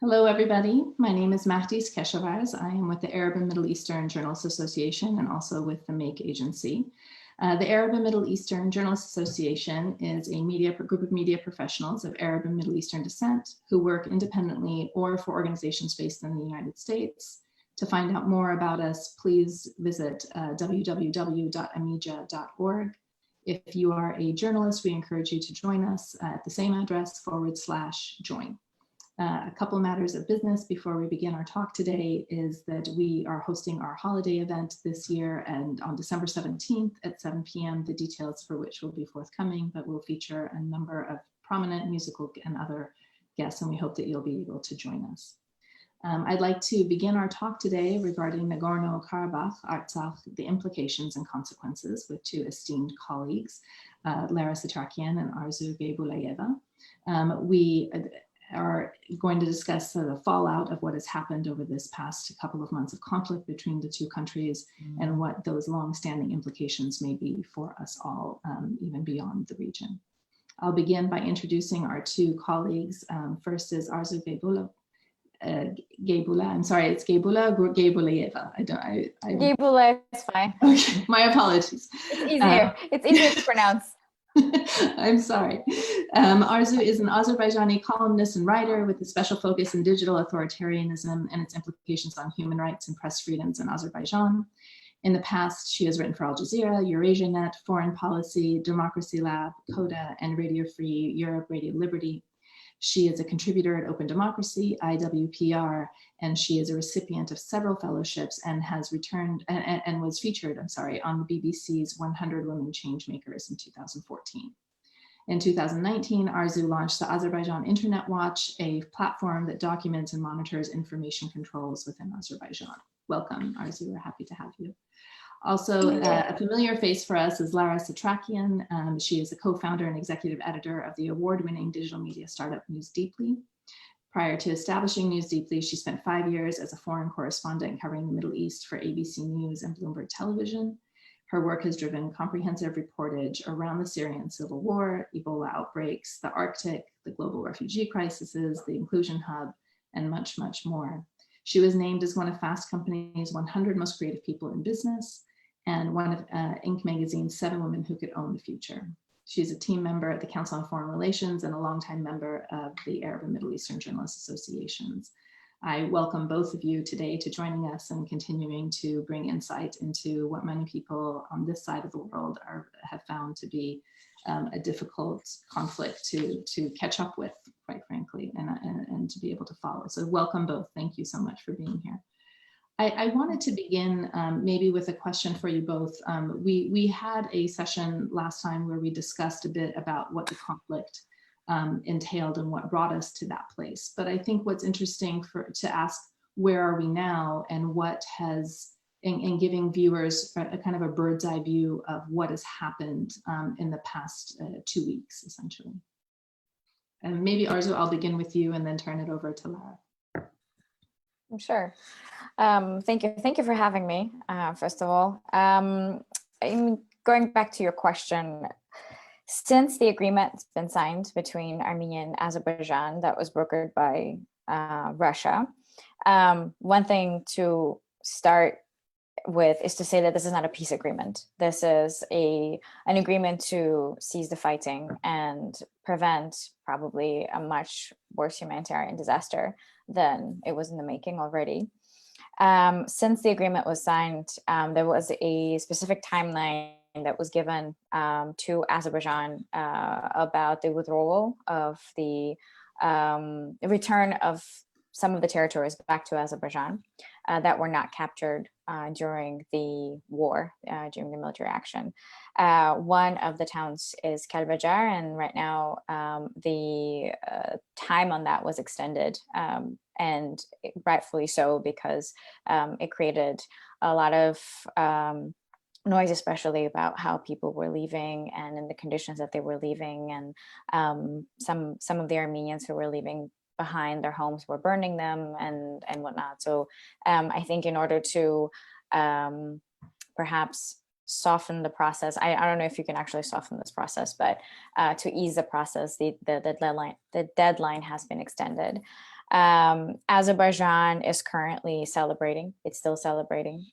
Hello, everybody. My name is Mahdis Keshavarz. I am with the Arab and Middle Eastern Journalists Association and also with the MAKE agency. The Arab and Middle Eastern Journalists Association is a group of media professionals of Arab and Middle Eastern descent who work independently or for organizations based in the United States. To find out more about us, please visit www.ameja.org. If you are a journalist, we encourage you to join us at the same address /join. A couple matters of business before we begin our talk today is that we are hosting our holiday event this year and on December 17th at 7 p.m., the details for which will be forthcoming, but will feature a number of prominent musical and other guests, and we hope that you'll be able to join us. I'd like to begin our talk today regarding Nagorno Karabakh, Artsakh, the implications and consequences with two esteemed colleagues, Lara Setrakian and Arzu Geybullayeva. We are going to discuss the fallout of what has happened over this past couple of months of conflict between the two countries and what those long-standing implications may be for us all, even beyond the region. I'll begin by introducing our two colleagues. First is Arzu I'm sorry, it's Geybullayeva. Geybullayeva is fine. Okay, my apologies. It's easier to pronounce. I'm sorry. Arzu is an Azerbaijani columnist and writer with a special focus in digital authoritarianism and its implications on human rights and press freedoms in Azerbaijan. In the past, she has written for Al Jazeera, Eurasia Net, Foreign Policy, Democracy Lab, CODA, and Radio Free Europe, Radio Liberty. She is a contributor at Open Democracy, IWPR, and she is a recipient of several fellowships and has returned and was featured, on the BBC's 100 Women Changemakers in 2014. In 2019, Arzu launched the Azerbaijan Internet Watch, a platform that documents and monitors information controls within Azerbaijan. Welcome, Arzu, we're happy to have you. Also, a familiar face for us is Lara Setrakian. She is the co-founder and executive editor of the award-winning digital media startup News Deeply. Prior to establishing News Deeply, she spent 5 years as a foreign correspondent covering the Middle East for ABC News and Bloomberg Television. Her work has driven comprehensive reportage around the Syrian civil war, Ebola outbreaks, the Arctic, the global refugee crises, the Inclusion Hub, and much, much more. She was named as one of Fast Company's 100 most creative people in business and one of Inc. magazine's 7 women who could own the future. She's a team member at the Council on Foreign Relations and a longtime member of the Arab and Middle Eastern Journalists Associations. I welcome both of you today to joining us and continuing to bring insight into what many people on this side of the world have found to be a difficult conflict to catch up with, quite frankly, and to be able to follow. So welcome both. Thank you so much for being here. I wanted to begin maybe with a question for you both. We had a session last time where we discussed a bit about what the conflict entailed and what brought us to that place. But I think what's interesting to ask, where are we now and what has, in giving viewers a kind of a bird's eye view of what has happened in the past 2 weeks, essentially. And maybe Arzu, I'll begin with you and then turn it over to Lara. Sure. Thank you for having me, first of all. Going back to your question, since the agreement's been signed between Armenia and Azerbaijan that was brokered by Russia, one thing to start with is to say that this is not a peace agreement. This is an agreement to cease the fighting and prevent probably a much worse humanitarian disaster than it was in the making already. Since the agreement was signed, there was a specific timeline that was given to Azerbaijan about the withdrawal of the return of some of the territories back to Azerbaijan that were not captured during the war, during the military action. One of the towns is Kalbajar, and right now the time on that was extended, and rightfully so, because it created a lot of noise, especially about how people were leaving and in the conditions that they were leaving, and some of the Armenians who were leaving behind their homes were burning them and whatnot. So I think in order to perhaps soften the process, I don't know if you can actually soften this process, but to ease the process, the deadline has been extended. Azerbaijan is currently celebrating. It's still celebrating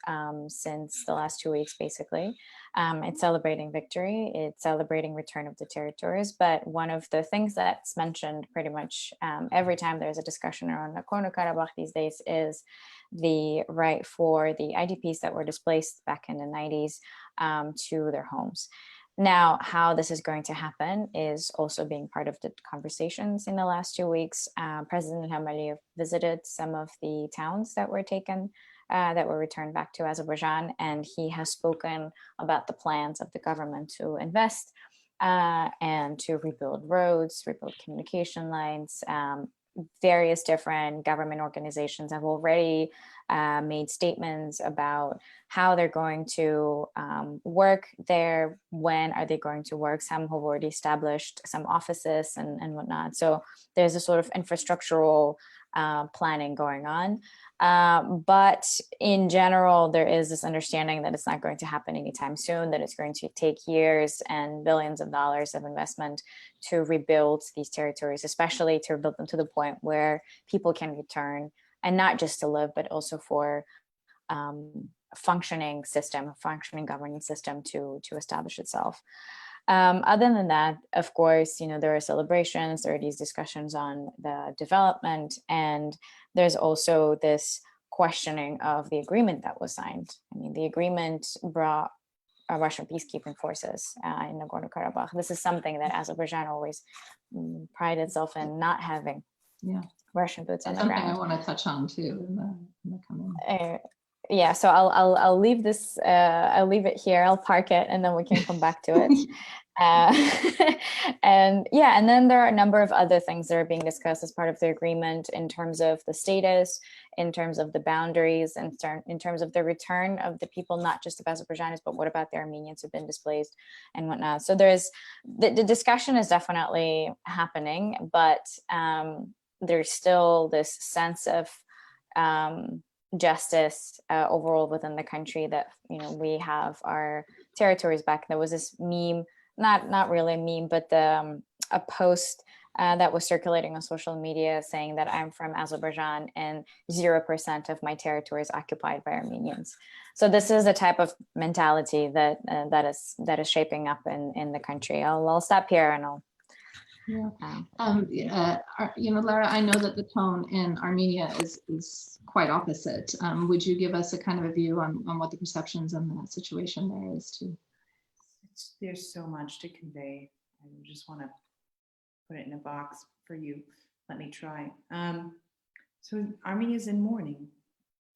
since the last 2 weeks, basically. It's celebrating victory. It's celebrating return of the territories. But one of the things that's mentioned pretty much every time there's a discussion around Nagorno Karabakh these days is the right for the IDPs that were displaced back in the 90s to their homes. Now, how this is going to happen is also being part of the conversations in the last 2 weeks. President Aliyev visited some of the towns that were taken, that were returned back to Azerbaijan, and he has spoken about the plans of the government to invest and to rebuild roads, rebuild communication lines. Various different government organizations have already made statements about how they're going to work there, when are they going to work. Some have already established some offices and whatnot. So there's a sort of infrastructural planning going on. But in general, there is this understanding that it's not going to happen anytime soon, that it's going to take years and billions of dollars of investment to rebuild these territories, especially to rebuild them to the point where people can return, and not just to live, but also for a functioning system, a functioning governance system to establish itself. Other than that, of course, there are celebrations, there are these discussions on the development, and there's also this questioning of the agreement that was signed. I mean, the agreement brought Russian peacekeeping forces in Nagorno Karabakh. This is something that Azerbaijan always prided itself in not having. Yeah. Russian boots on the something ground. I want to touch on too in the coming. Yeah, so I'll leave this. I'll leave it here. I'll park it, and then we can come back to it. And yeah, and then there are a number of other things that are being discussed as part of the agreement in terms of the status, in terms of the boundaries, and in terms of the return of the people, not just of Azerbaijanis, but what about the Armenians who've been displaced and whatnot. So there's the discussion is definitely happening, but there's still this sense of justice overall within the country, that we have our territories back. There was this meme, not really a meme, but a post that was circulating on social media saying that I'm from Azerbaijan and 0% of my territory is occupied by Armenians. So this is a type of mentality that that is shaping up in the country. I'll stop here and I'll. Yeah. Lara, I know that the tone in Armenia is quite opposite. Would you give us a kind of a view on what the perceptions and the situation there is too? There's so much to convey. I just want to put it in a box for you. Let me try. So Armenia is in mourning.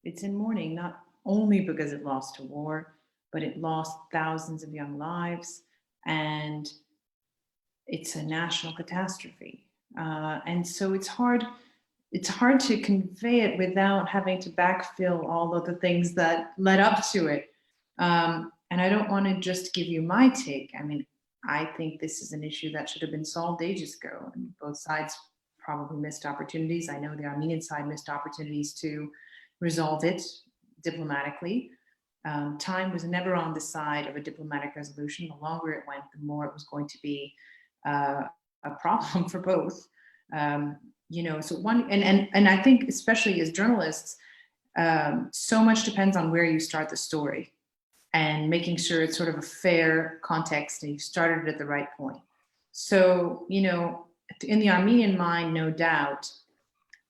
It's in mourning, not only because it lost a war, but it lost thousands of young lives, and it's a national catastrophe. And so it's hard to convey it without having to backfill all of the things that led up to it. And I don't want to just give you my take. I mean, I think this is an issue that should have been solved ages ago, and both sides probably missed opportunities. I know the Armenian side missed opportunities to resolve it diplomatically. Time was never on the side of a diplomatic resolution. The longer it went, the more it was going to be a problem for both. So one, and I think especially as journalists, so much depends on where you start the story and making sure it's sort of a fair context and you started it at the right point. So, in the Armenian mind, no doubt,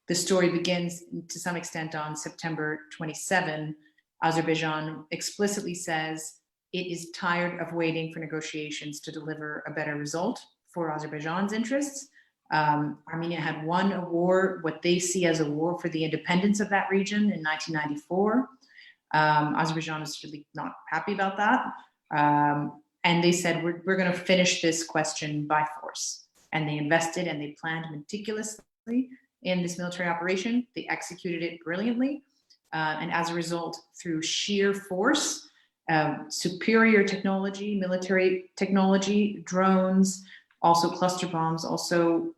the story begins to some extent on September 27. Azerbaijan explicitly says it is tired of waiting for negotiations to deliver a better result for Azerbaijan's interests. Armenia had won a war, what they see as a war for the independence of that region in 1994. Azerbaijan is really not happy about that. And they said, we're going to finish this question by force. And they invested and they planned meticulously in this military operation. They executed it brilliantly. And as a result, through sheer force, superior technology, military technology, drones, also cluster bombs, also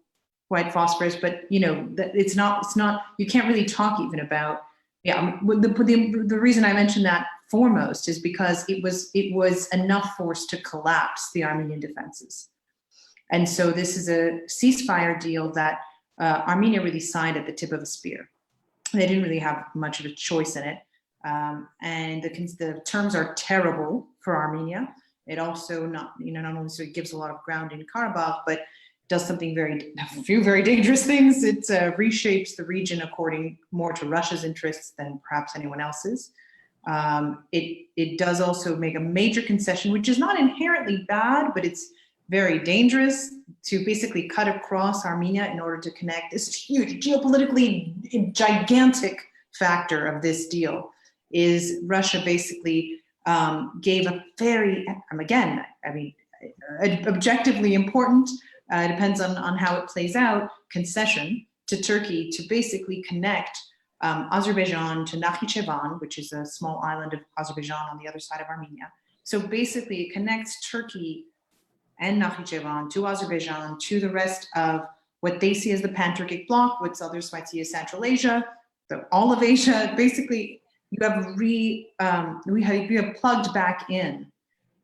white phosphorus, but it's not, you can't really talk even about, the reason I mentioned that foremost is because it was enough force to collapse the Armenian defenses. And so this is a ceasefire deal that Armenia really signed at the tip of a spear. They didn't really have much of a choice in it. And the terms are terrible for Armenia. It also not only so it gives a lot of ground in Karabakh, but does a few very dangerous things. It reshapes the region according more to Russia's interests than perhaps anyone else's. It does also make a major concession, which is not inherently bad, but it's very dangerous, to basically cut across Armenia in order to connect. This huge, geopolitically gigantic factor of this deal is Russia basically gave a very, again, I mean, objectively important, depends on how it plays out, concession to Turkey to basically connect Azerbaijan to Nakhchivan, which is a small island of Azerbaijan on the other side of Armenia. So basically it connects Turkey and Nakhchivan to Azerbaijan, to the rest of what they see as the Pan-Turkic bloc, what others might see as Central Asia, all of Asia. Basically, you have plugged back in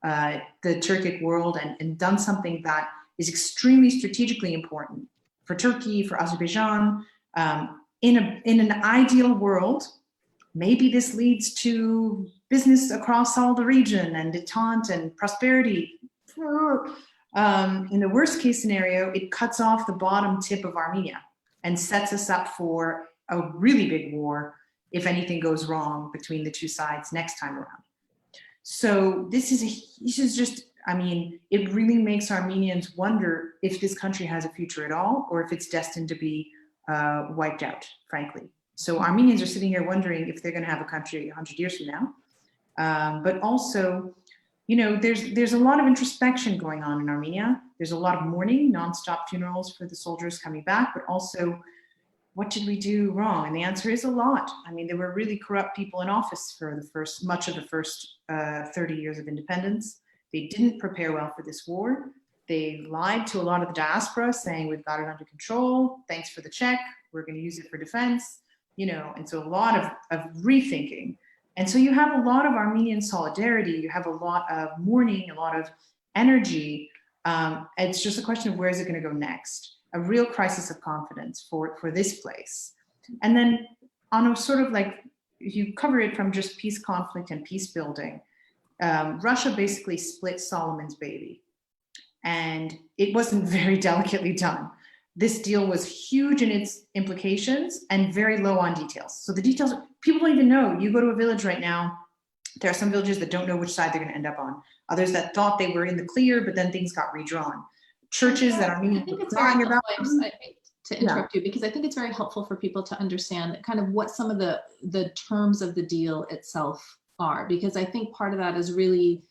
the Turkic world and done something that is extremely strategically important for Turkey, for Azerbaijan. In an ideal world, maybe this leads to business across all the region and detente and prosperity. In the worst case scenario, it cuts off the bottom tip of Armenia and sets us up for a really big war if anything goes wrong between the two sides next time around. So this is just, I mean, it really makes Armenians wonder if this country has a future at all, or if it's destined to be wiped out, frankly. So Armenians are sitting here wondering if they're going to have a country 100 years from now. But also, you know, there's a lot of introspection going on in Armenia. There's a lot of mourning, nonstop funerals for the soldiers coming back, but also, what did we do wrong? And the answer is a lot. I mean, there were really corrupt people in office for much of the first 30 years of independence. They didn't prepare well for this war. They lied to a lot of the diaspora, saying we've got it under control. Thanks for the check. We're going to use it for defense. You know, and so a lot of rethinking. And so you have a lot of Armenian solidarity. You have a lot of mourning, a lot of energy. It's just a question of where is it going to go next? A real crisis of confidence for this place. And then on a sort of like, you cover it from just peace conflict and peace building. Russia basically split Solomon's baby, and it wasn't very delicately done. This deal was huge in its implications and very low on details. So the details, people don't even know. You go to a village right now, there are some villages that don't know which side they're going to end up on. Others that thought they were in the clear, but then things got redrawn. Churches that are meaning crying about. To interrupt you, because I think it's very helpful for people to understand kind of what some of the terms of the deal itself are, because I think part of that is really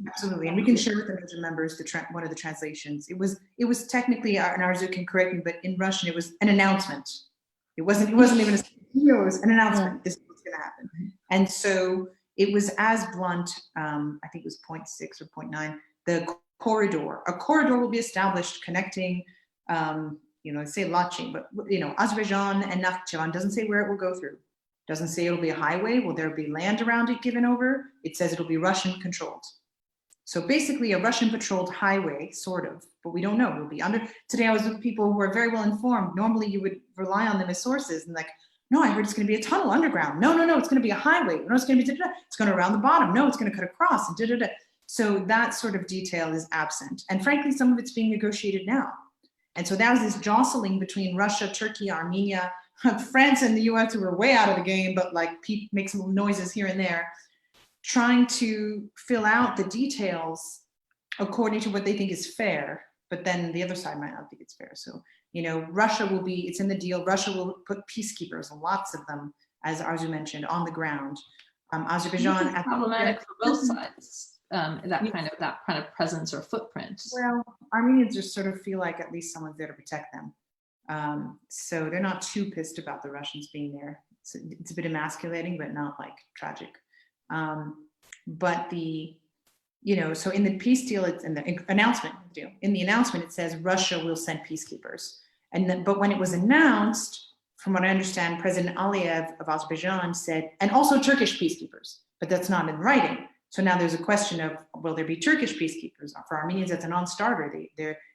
absolutely, and we can share with the AMEJA members one of the translations. It was technically, and Arzu can correct me, but in Russian it was an announcement. It wasn't even a deal, it was an announcement. Yeah. This is what's going to happen, and so it was as blunt. I think it was 0.6 or 0.9. The corridor. A corridor will be established connecting, say Lachin, but Azerbaijan and Nakhchivan. Doesn't say where it will go through. Doesn't say it'll be a highway. Will there be land around it given over? It says it'll be Russian controlled. So basically a Russian patrolled highway, sort of, but we don't know. It'll be under. Today I was with people who are very well informed. Normally you would rely on them as sources and like, no, I heard it's going to be a tunnel underground. No, it's going to be a highway. No, it's going to be it's going to around the bottom. No, it's going to cut across and da. So that sort of detail is absent. And frankly, some of it's being negotiated now. And so that was this jostling between Russia, Turkey, Armenia, France and the US, who were way out of the game, but like make some noises here and there, trying to fill out the details according to what they think is fair. But then the other side might not think it's fair. So, Russia will be, it's in the deal, Russia will put peacekeepers, lots of them, as Arzu mentioned, on the ground. Azerbaijan at problematic for both sides. That kind of presence or footprint. Well, Armenians just sort of feel like at least someone's there to protect them. So they're not too pissed about the Russians being there. It's a bit emasculating, but not like tragic. But so in the peace deal, it's in the announcement deal. In the announcement, it says Russia will send peacekeepers. But when it was announced, from what I understand, President Aliyev of Azerbaijan said, and also Turkish peacekeepers, but that's not in writing. So now there's a question of, will there be Turkish peacekeepers? For Armenians, that's a non-starter.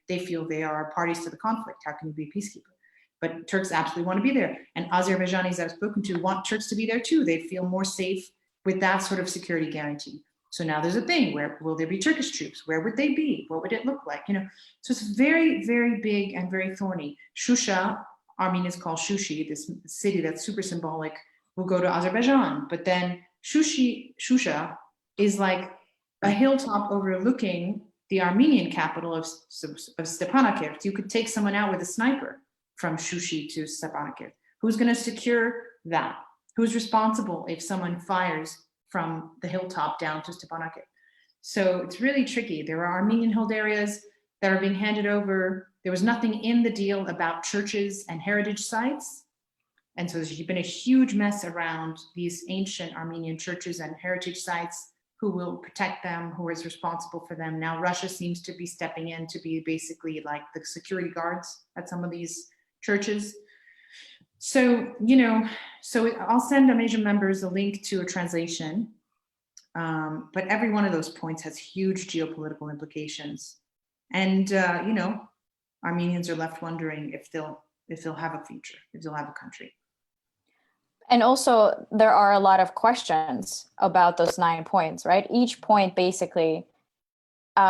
They feel they are parties to the conflict. How can you be a peacekeeper? But Turks absolutely want to be there. And Azerbaijanis I've spoken to want Turks to be there too. They feel more safe with that sort of security guarantee. So now there's a thing where, will there be Turkish troops? Where would they be? What would it look like? So it's very, very big and very thorny. Shusha, Armenians call Shushi, this city that's super symbolic, will go to Azerbaijan. But then Shusha is like a hilltop overlooking the Armenian capital of Stepanakert. You could take someone out with a sniper from Shushi to Stepanakert. Who's going to secure that? Who's responsible if someone fires from the hilltop down to Stepanakert? So it's really tricky. There are Armenian held areas that are being handed over. There was nothing in the deal about churches and heritage sites. And so there's been a huge mess around these ancient Armenian churches and heritage sites. Who will protect them? Who is responsible for them? Now Russia seems to be stepping in to be basically like the security guards at some of these churches. So, I'll send AMEJA members a link to a translation, but every one of those points has huge geopolitical implications. And, Armenians are left wondering if they'll have a future, if they'll have a country. And also, there are a lot of questions about those 9 points, right? Each point basically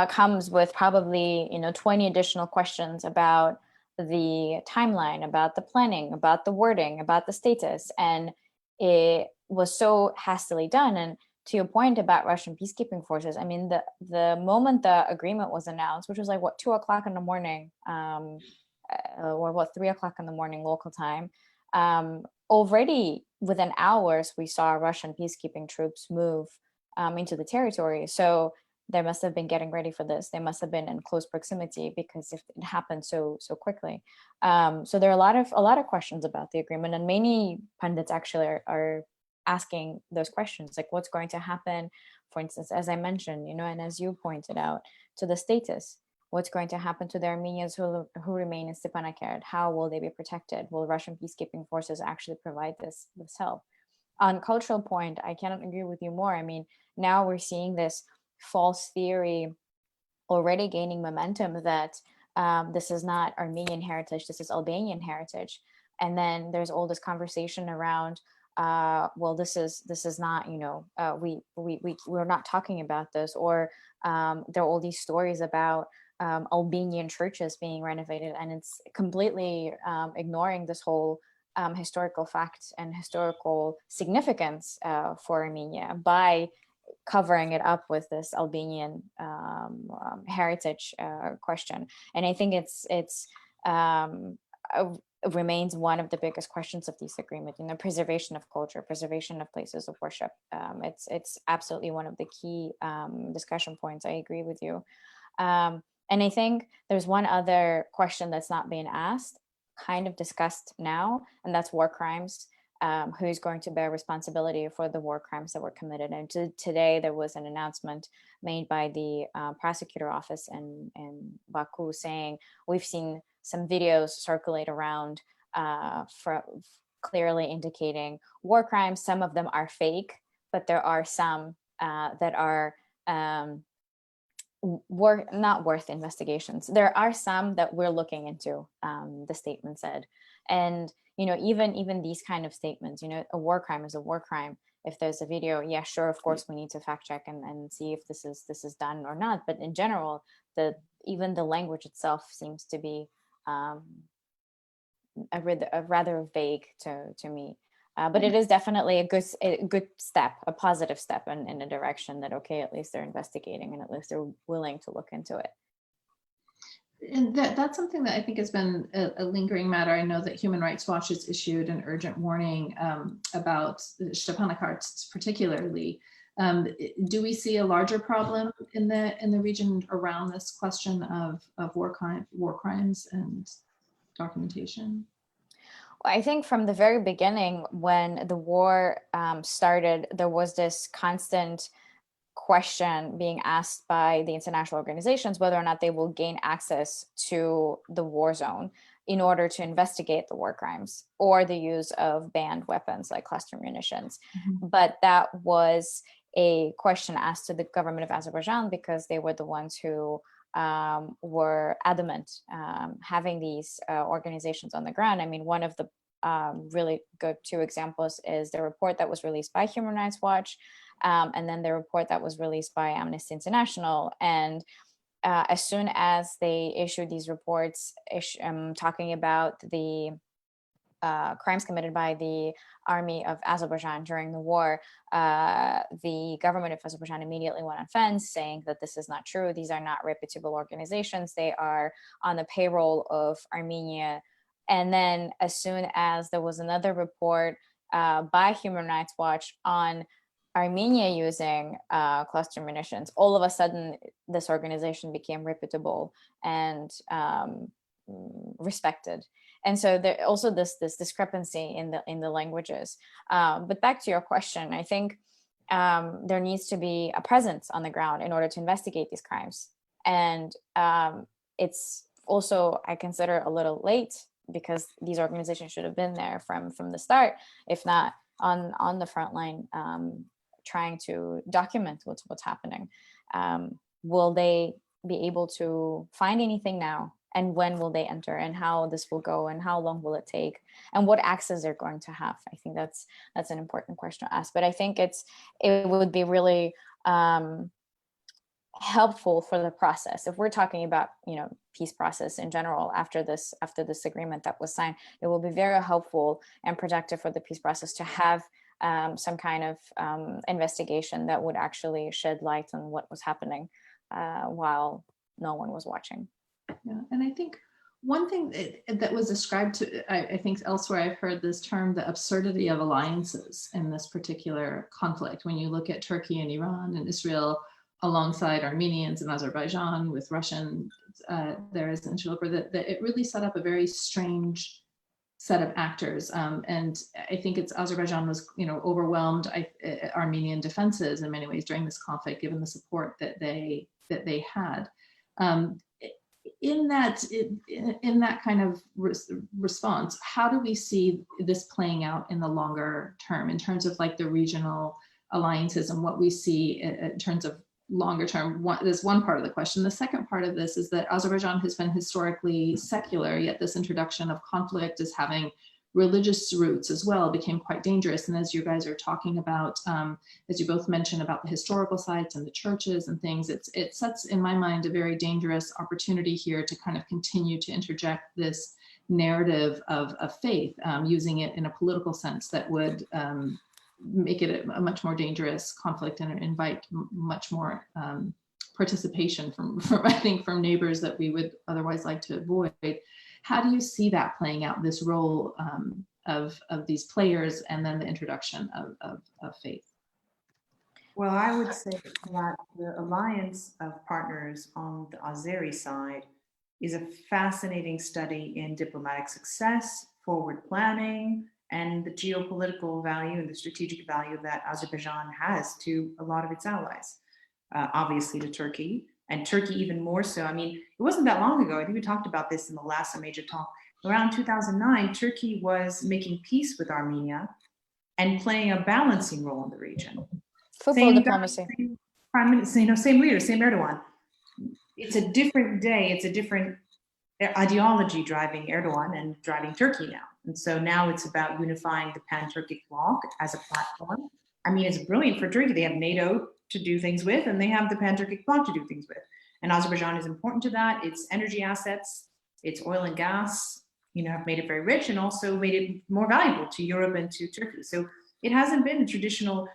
comes with probably 20 additional questions about the timeline, about the planning, about the wording, about the status. And it was so hastily done. And to your point about Russian peacekeeping forces, I mean, the moment the agreement was announced, which was like, 2 o'clock in the morning, or 3 o'clock in the morning local time, already within hours, we saw Russian peacekeeping troops move into the territory. So they must have been getting ready for this. They must have been in close proximity because if it happened so quickly. So there are a lot of questions about the agreement, and many pundits actually are asking those questions, like what's going to happen, for instance, as I mentioned, and as you pointed out, to the status. What's going to happen to the Armenians who remain in Stepanakert? How will they be protected? Will Russian peacekeeping forces actually provide this help? On cultural point, I cannot agree with you more. I mean, now we're seeing this false theory already gaining momentum that this is not Armenian heritage, this is Albanian heritage. And then there's all this conversation around, well, this is not, we're not talking about this, or there are all these stories about Albanian churches being renovated, and it's completely ignoring this whole historical fact and historical significance for Armenia by covering it up with this Albanian heritage question. And I think it remains one of the biggest questions of this agreement, preservation of culture, preservation of places of worship. It's absolutely one of the key discussion points. I agree with you. And I think there's one other question that's not being asked, kind of discussed now, and that's war crimes. Who's going to bear responsibility for the war crimes that were committed? And today there was an announcement made by the prosecutor office in Baku saying, we've seen some videos circulate around clearly indicating war crimes. Some of them are fake, but there are some that are not worth investigations. There are some that we're looking into, the statement said. And even these kind of statements, a war crime is a war crime. If there's a video, yeah, sure, of course we need to fact check and see if this is done or not. But in general, even the language itself seems to be rather vague to me. But it is definitely a good step, a positive step in a direction that, okay, at least they're investigating and at least they're willing to look into it. And that's something that I think has been a lingering matter. I know that Human Rights Watch has issued an urgent warning about Stepanakert particularly. Do we see a larger problem in the region around this question of war crimes and documentation? I think from the very beginning, when the war started, there was this constant question being asked by the international organizations whether or not they will gain access to the war zone in order to investigate the war crimes or the use of banned weapons like cluster munitions. Mm-hmm. But that was a question asked to the government of Azerbaijan, because they were the ones who were adamant having these organizations on the ground. I mean, one of the really good two examples is the report that was released by Human Rights Watch, and then the report that was released by Amnesty International. And as soon as they issued these reports talking about the crimes committed by the army of Azerbaijan during the war, the government of Azerbaijan immediately went on fence, saying that this is not true. These are not reputable organizations. They are on the payroll of Armenia. And then as soon as there was another report by Human Rights Watch on Armenia using cluster munitions, all of a sudden this organization became reputable and respected. And so there also this discrepancy in the languages. But back to your question, I think there needs to be a presence on the ground in order to investigate these crimes. And it's also, I consider, a little late, because these organizations should have been there from the start, if not on the front line, trying to document what's happening. Will they be able to find anything now? And when will they enter, and how this will go, and how long will it take, and what access they're going to have? I think that's an important question to ask. But I think it would be really helpful for the process. If we're talking about, peace process in general after this agreement that was signed, it will be very helpful and productive for the peace process to have some kind of investigation that would actually shed light on what was happening while no one was watching. Yeah, and I think one thing that was described to, I think elsewhere I've heard this term, the absurdity of alliances in this particular conflict. When you look at Turkey and Iran and Israel alongside Armenians and Azerbaijan with Russian there as interloper, that it really set up a very strange set of actors. And I think Azerbaijan was, overwhelmed Armenian defenses in many ways during this conflict, given the support that they had. In that kind of response, how do we see this playing out in the longer term, in terms of like the regional alliances and what we see in terms of longer term? There's one part of the question. The second part of this is that Azerbaijan has been historically secular, yet this introduction of conflict as having religious roots as well became quite dangerous. And as you guys are talking about, as you both mentioned about the historical sites and the churches and things, it sets in my mind a very dangerous opportunity here to kind of continue to interject this narrative of faith, using it in a political sense that would make it a much more dangerous conflict and invite much more participation from neighbors that we would otherwise like to avoid. How do you see that playing out, this role of these players and then the introduction of faith? Well, I would say that the alliance of partners on the Azeri side is a fascinating study in diplomatic success, forward planning, and the geopolitical value and the strategic value that Azerbaijan has to a lot of its allies, obviously to Turkey, and Turkey even more so. I mean, it wasn't that long ago. I think we talked about this in the last AMEJA talk. Around 2009, Turkey was making peace with Armenia and playing a balancing role in the region. Football diplomacy. Same prime minister, same leader, same Erdogan. It's a different day. It's a different ideology driving Erdogan and driving Turkey now. And so now it's about unifying the pan-Turkic bloc as a platform. I mean, it's brilliant for Turkey. They have NATO to do things with, and they have the pan-Turkic bloc to do things with. And Azerbaijan is important to that. Its energy assets, its oil and gas, have made it very rich and also made it more valuable to Europe and to Turkey. So it hasn't been a traditional,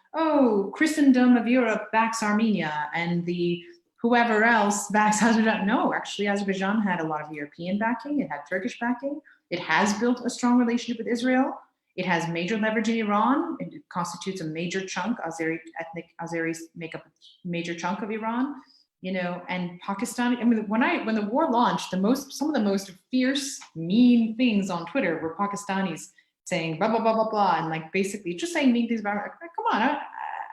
Christendom of Europe backs Armenia and whoever else backs Azerbaijan. No, actually, Azerbaijan had a lot of European backing. It had Turkish backing. It has built a strong relationship with Israel. It has major leverage in Iran. It constitutes a major chunk. Ethnic Azeris make up a major chunk of Iran, and Pakistan. I mean, when the war launched, some of the most fierce, mean things on Twitter were Pakistanis saying blah blah blah blah blah, and like basically just saying mean things about. Come on,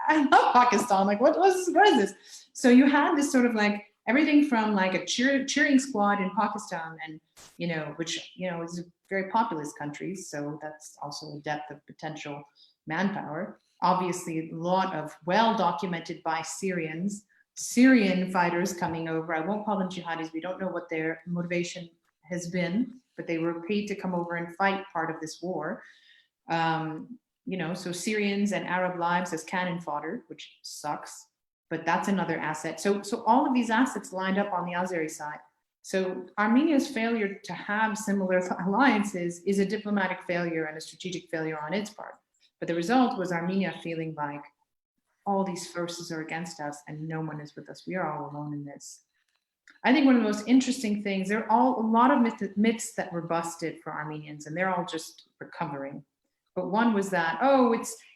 I love Pakistan. Like what is this? So you had this sort of like everything from like a cheering squad in Pakistan, and which is a very populous country, so that's also a depth of potential manpower. obviously a lot of well documented by Syrian fighters coming over. I won't call them jihadis. We don't know what their motivation has been, but they were paid to come over and fight part of this war. So Syrians and Arab lives as cannon fodder, which sucks, but that's another asset. So all of these assets lined up on the Azeri side. So Armenia's failure to have similar alliances is a diplomatic failure and a strategic failure on its part. But the result was Armenia feeling like all these forces are against us and no one is with us. We are all alone in this. I think one of the most interesting things, there are a lot of myths that were busted for Armenians, and they're all just recovering. But one was that,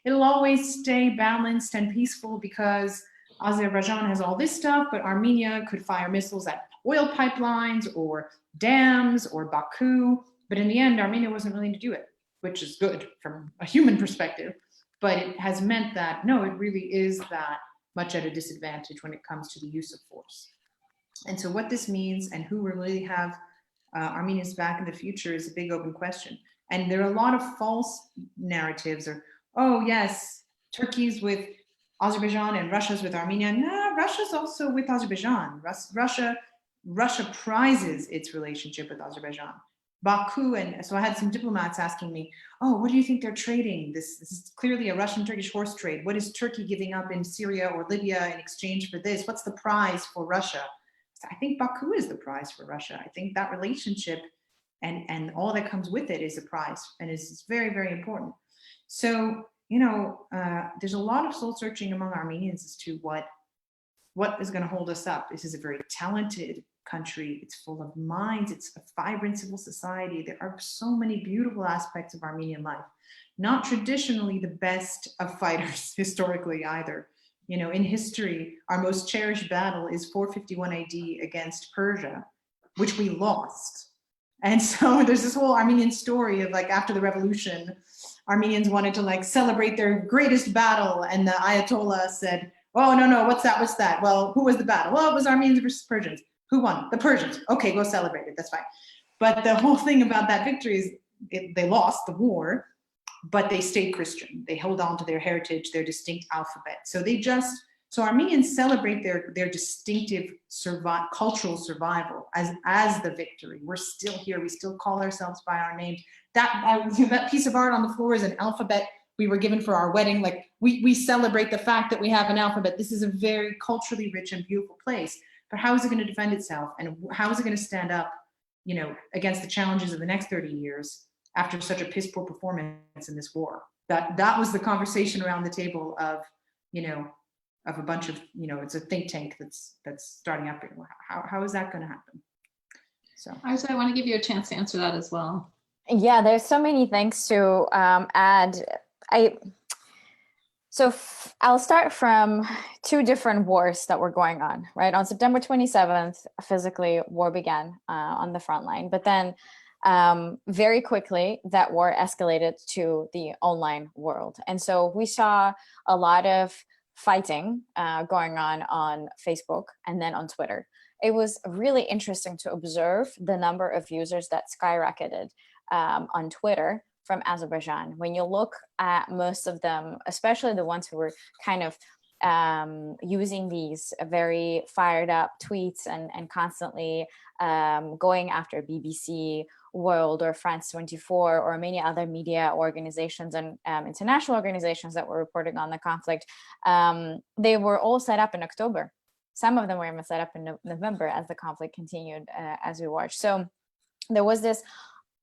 it'll always stay balanced and peaceful because Azerbaijan has all this stuff, but Armenia could fire missiles at oil pipelines or dams or Baku. But in the end, Armenia wasn't willing to do it, which is good from a human perspective. But it has meant that, no, it really is that much at a disadvantage when it comes to the use of force. And so what this means and who will really have Armenians back in the future is a big open question. And there are a lot of false narratives or, oh yes, Turkey's with Azerbaijan and Russia's with Armenia. No, Russia's also with Azerbaijan. Russia prizes its relationship with Azerbaijan. Baku, and so I had some diplomats asking me, oh, what do you think they're trading? This is clearly a Russian-Turkish horse trade. What is Turkey giving up in Syria or Libya in exchange for this? What's the prize for Russia? So I think Baku is the prize for Russia. I think that relationship and all that comes with it is a prize and is very, very important. So, there's a lot of soul searching among Armenians as to what is going to hold us up. This is a very talented country. It's full of minds. It's a vibrant civil society. There are so many beautiful aspects of Armenian life. Not traditionally the best of fighters historically either. In history, our most cherished battle is 451 AD against Persia, which we lost. And so there's this whole Armenian story of after the revolution, Armenians wanted to celebrate their greatest battle. And the Ayatollah said, oh, no, what's that? Well, who was the battle? Well, it was Armenians versus Persians. Who won? The Persians. Okay, go celebrate it. That's fine. But the whole thing about that victory is they lost the war, but they stayed Christian. They held on to their heritage, their distinct alphabet. So Armenians celebrate their distinctive cultural survival as the victory. We're still here. We still call ourselves by our names. That piece of art on the floor is an alphabet we were given for our wedding. We celebrate the fact that we have an alphabet. This is a very culturally rich and beautiful place. But how is it going to defend itself? And how is it going to stand up, against the challenges of the next 30 years after such a piss poor performance in this war? That was the conversation around the table of a bunch of, it's a think tank that's starting up. How is that going to happen? So Arzu, I want to give you a chance to answer that as well. Yeah, there's so many things to add. I'll start from two different wars that were going on, right? On September 27th, physically, war began on the front line. But then very quickly, that war escalated to the online world. And so we saw a lot of fighting going on Facebook and then on Twitter. It was really interesting to observe the number of users that skyrocketed on Twitter from Azerbaijan. When you look at most of them, especially the ones who were kind of using these very fired up tweets and constantly going after BBC World or France 24 or many other media organizations and international organizations that were reporting on the conflict, they were all set up in October. Some of them were even set up in November as the conflict continued as we watched. So there was this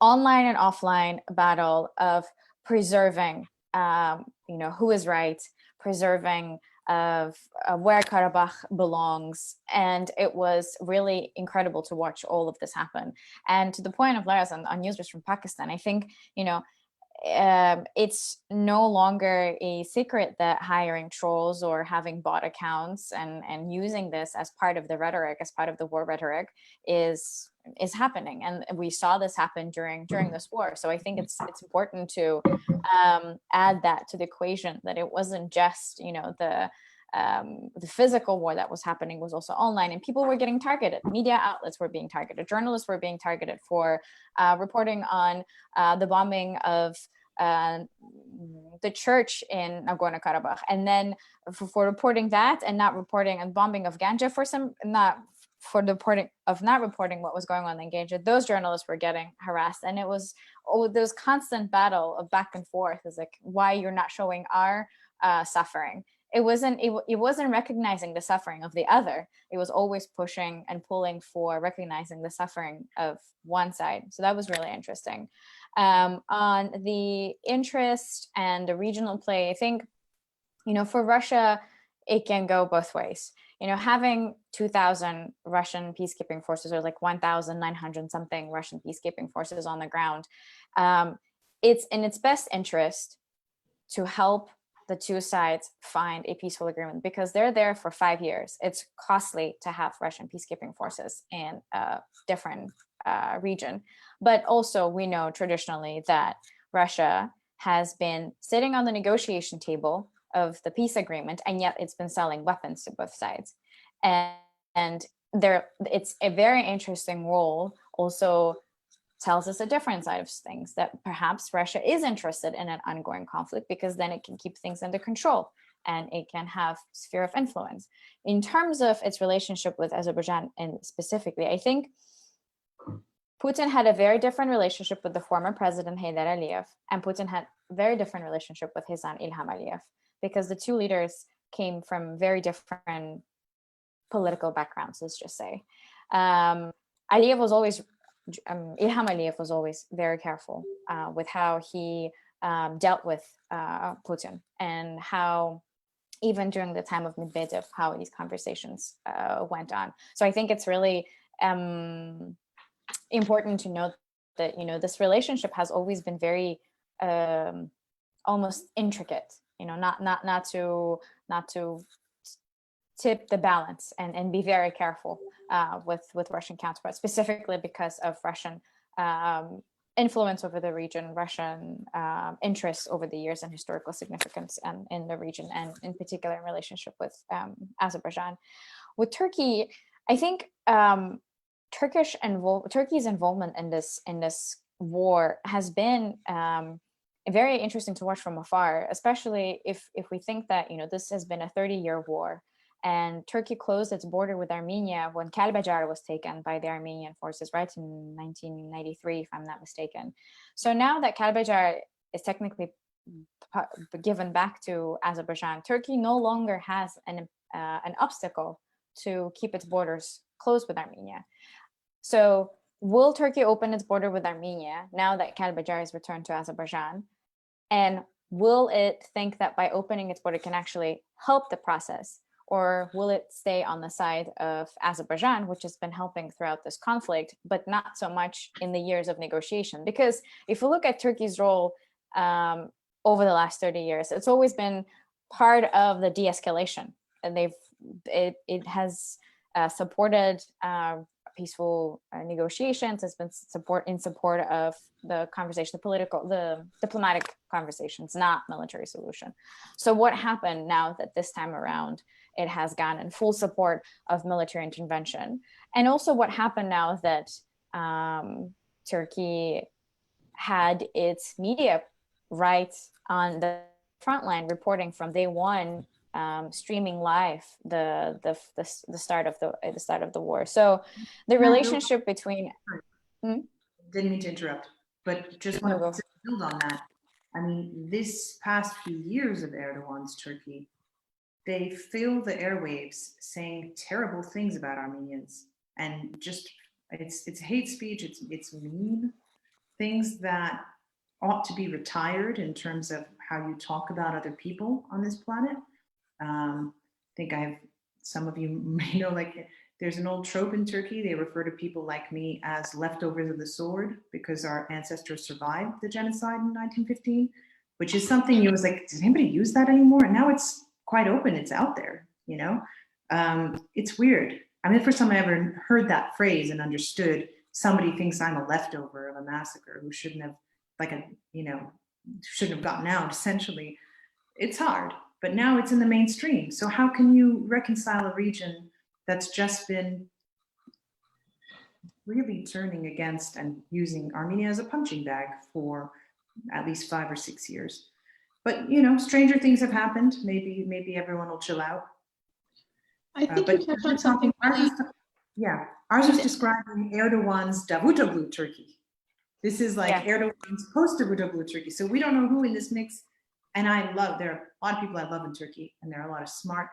online and offline battle of preserving, who is right, preserving of where Karabakh belongs. And it was really incredible to watch all of this happen. And to the point of Lara's on users from Pakistan, I think, it's no longer a secret that hiring trolls or having bot accounts and using this as part of the rhetoric, as part of the war rhetoric is happening. And we saw this happen during this war. So I think it's important to add that to the equation, that it wasn't just, the physical war that was happening was also online, and people were getting targeted. Media outlets were being targeted. Journalists were being targeted for reporting on the bombing of the church in Nagorno Karabakh, and then for reporting that and not reporting and bombing of Ganja not reporting what was going on in Ganja, those journalists were getting harassed, and it was there was constant battle of back and forth. It's like, why you're not showing our suffering? It wasn't recognizing the suffering of the other. It was always pushing and pulling for recognizing the suffering of one side. So that was really interesting. On the interest and the regional play, I think, for Russia, it can go both ways. Having 2,000 Russian peacekeeping forces, or like 1,900 something Russian peacekeeping forces on the ground, it's in its best interest to help the two sides find a peaceful agreement, because they're there for 5 years. It's costly to have Russian peacekeeping forces in a different region. But also we know traditionally that Russia has been sitting on the negotiation table of the peace agreement, and yet it's been selling weapons to both sides. And it's a very interesting role, also tells us a different side of things, that perhaps Russia is interested in an ongoing conflict, because then it can keep things under control and it can have sphere of influence. In terms of its relationship with Azerbaijan, and specifically, I think Putin had a very different relationship with the former president Heydar Aliyev, and Putin had a very different relationship with his son Ilham Aliyev, because the two leaders came from very different political backgrounds, let's just say. Ilham Aliyev was always very careful with how he dealt with Putin, and how even during the time of Medvedev, how these conversations went on. So I think it's really important to note that, this relationship has always been very almost intricate, not to tip the balance and be very careful with Russian counterparts, specifically because of Russian influence over the region, Russian interests over the years, and historical significance in the region, and in particular in relationship with Azerbaijan. With Turkey, I think Turkey's involvement in this war has been very interesting to watch from afar, especially if we think that this has been a 30-year war. And Turkey closed its border with Armenia when Kalbajar was taken by the Armenian forces, right, in 1993, if I'm not mistaken. So now that Kalbajar is technically given back to Azerbaijan, Turkey no longer has an obstacle to keep its borders closed with Armenia. So will Turkey open its border with Armenia now that Kalbajar is returned to Azerbaijan? And will it think that by opening its border it can actually help the process? Or will it stay on the side of Azerbaijan, which has been helping throughout this conflict, but not so much in the years of negotiation? Because if you look at Turkey's role over the last 30 years, it's always been part of the de-escalation. And it has supported peaceful negotiations. It's been in support of the conversation, the diplomatic conversations, not military solution. So what happened now that this time around it has gone in full support of military intervention? And also what happened now that Turkey had its media right on the front line, reporting from day one, streaming live the start of the war. So the relationship between didn't mean to interrupt, but just want to build on that. I mean, this past few years of Erdogan's Turkey, they fill the airwaves saying terrible things about Armenians, and just it's hate speech, it's mean things that ought to be retired in terms of how you talk about other people on this planet. I think some of you may know, like, there's an old trope in Turkey. They refer to people like me as leftovers of the sword because our ancestors survived the genocide in 1915, which is something you was like, does anybody use that anymore? And now it's quite open. It's out there, it's weird. I mean, the first time I ever heard that phrase and understood somebody thinks I'm a leftover of a massacre who shouldn't have, shouldn't have gotten out, essentially. It's hard, but now it's in the mainstream. So how can you reconcile a region that's just been really turning against and using Armenia as a punching bag for at least 5 or 6 years? But stranger things have happened. Maybe everyone will chill out. I think But you touched on something really. Ours is describing Erdogan's Davutoglu Turkey. This is like Erdogan's post-Davutoglu Turkey. So we don't know who in this mix. And there are a lot of people I love in Turkey, and there are a lot of smart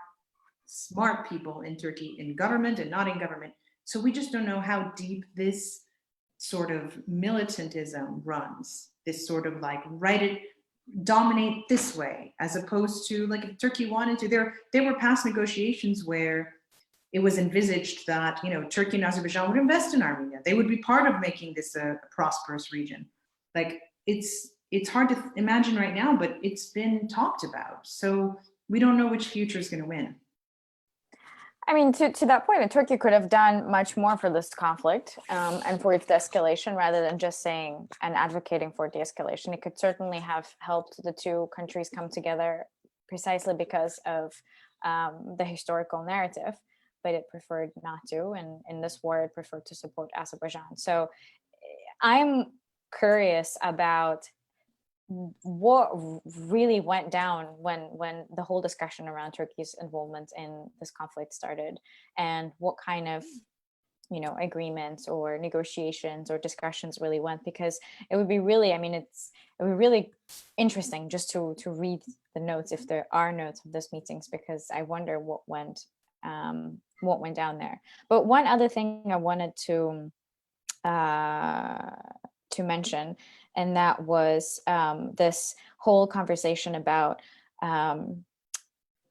people in Turkey, in government and not in government. So we just don't know how deep this sort of militantism runs. This sort of like dominate this way, as opposed to like if Turkey wanted to. There were past negotiations where it was envisaged that Turkey and Azerbaijan would invest in Armenia. They would be part of making this a prosperous region. Like it's hard to imagine right now, but it's been talked about. So we don't know which future is going to win. I mean, to that point, Turkey could have done much more for this conflict and for its de-escalation, rather than just saying and advocating for de-escalation. It could certainly have helped the two countries come together precisely because of the historical narrative, but it preferred not to. And in this war, it preferred to support Azerbaijan. So I'm curious about what really went down when the whole discussion around Turkey's involvement in this conflict started, and what kind of agreements or negotiations or discussions really went, because it would be really, it would be really interesting just to read the notes, if there are notes of those meetings, because I wonder what went down there. But one other thing I wanted to mention, and that was this whole conversation about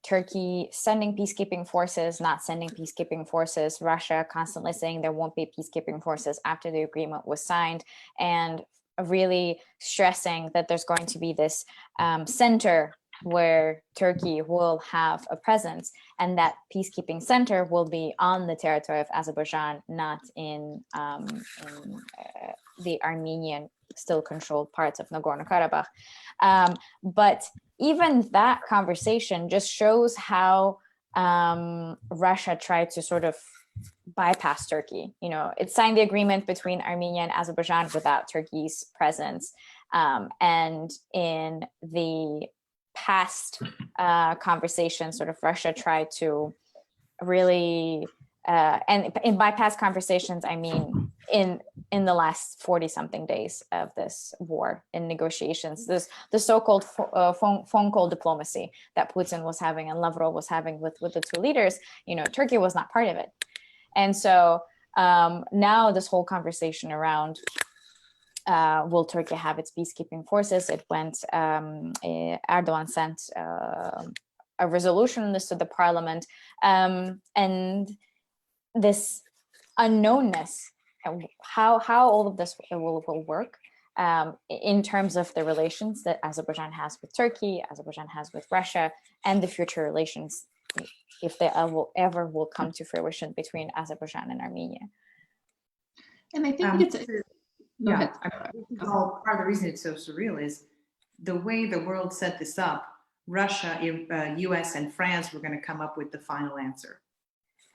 Turkey sending peacekeeping forces, not sending peacekeeping forces, Russia constantly saying there won't be peacekeeping forces after the agreement was signed, and really stressing that there's going to be this center where Turkey will have a presence, and that peacekeeping center will be on the territory of Azerbaijan, not in the Armenian still controlled parts of Nagorno Karabakh. But even that conversation just shows how Russia tried to sort of bypass Turkey. It signed the agreement between Armenia and Azerbaijan without Turkey's presence. And in the past conversations, sort of Russia tried to really, and in bypass conversations, I mean in the last 40-something days of this war, in negotiations, the so-called phone call diplomacy that Putin was having and Lavrov was having with the two leaders, Turkey was not part of it. And so now this whole conversation around will Turkey have its peacekeeping forces? It went, Erdogan sent a resolution on this to the parliament, and this unknownness, how all of this will work in terms of the relations that Azerbaijan has with Turkey, Azerbaijan has with Russia, and the future relations, if they ever will come to fruition, between Azerbaijan and Armenia. And I think it's all part of the reason it's so surreal is the way the world set this up. Russia, US, and France were going to come up with the final answer,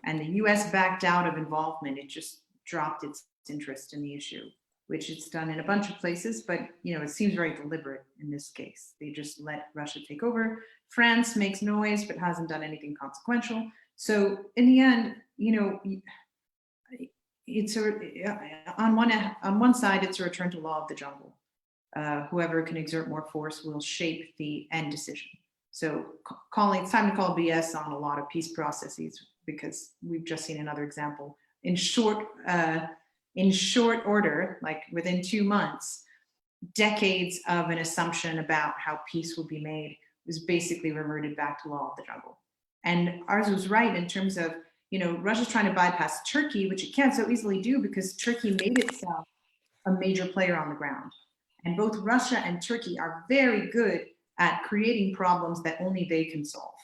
and the US backed out of involvement. It just dropped its interest in the issue, which it's done in a bunch of places, but it seems very deliberate in this case. They just let Russia take over. France makes noise but hasn't done anything consequential. So in the end, it's on one side, it's a return to law of the jungle. Whoever can exert more force will shape the end decision. So it's time to call BS on a lot of peace processes, because we've just seen another example in short order, like within 2 months, decades of an assumption about how peace will be made was basically reverted back to law of the jungle. And Arzu was right in terms of, Russia's trying to bypass Turkey, which it can't so easily do because Turkey made itself a major player on the ground. And both Russia and Turkey are very good at creating problems that only they can solve,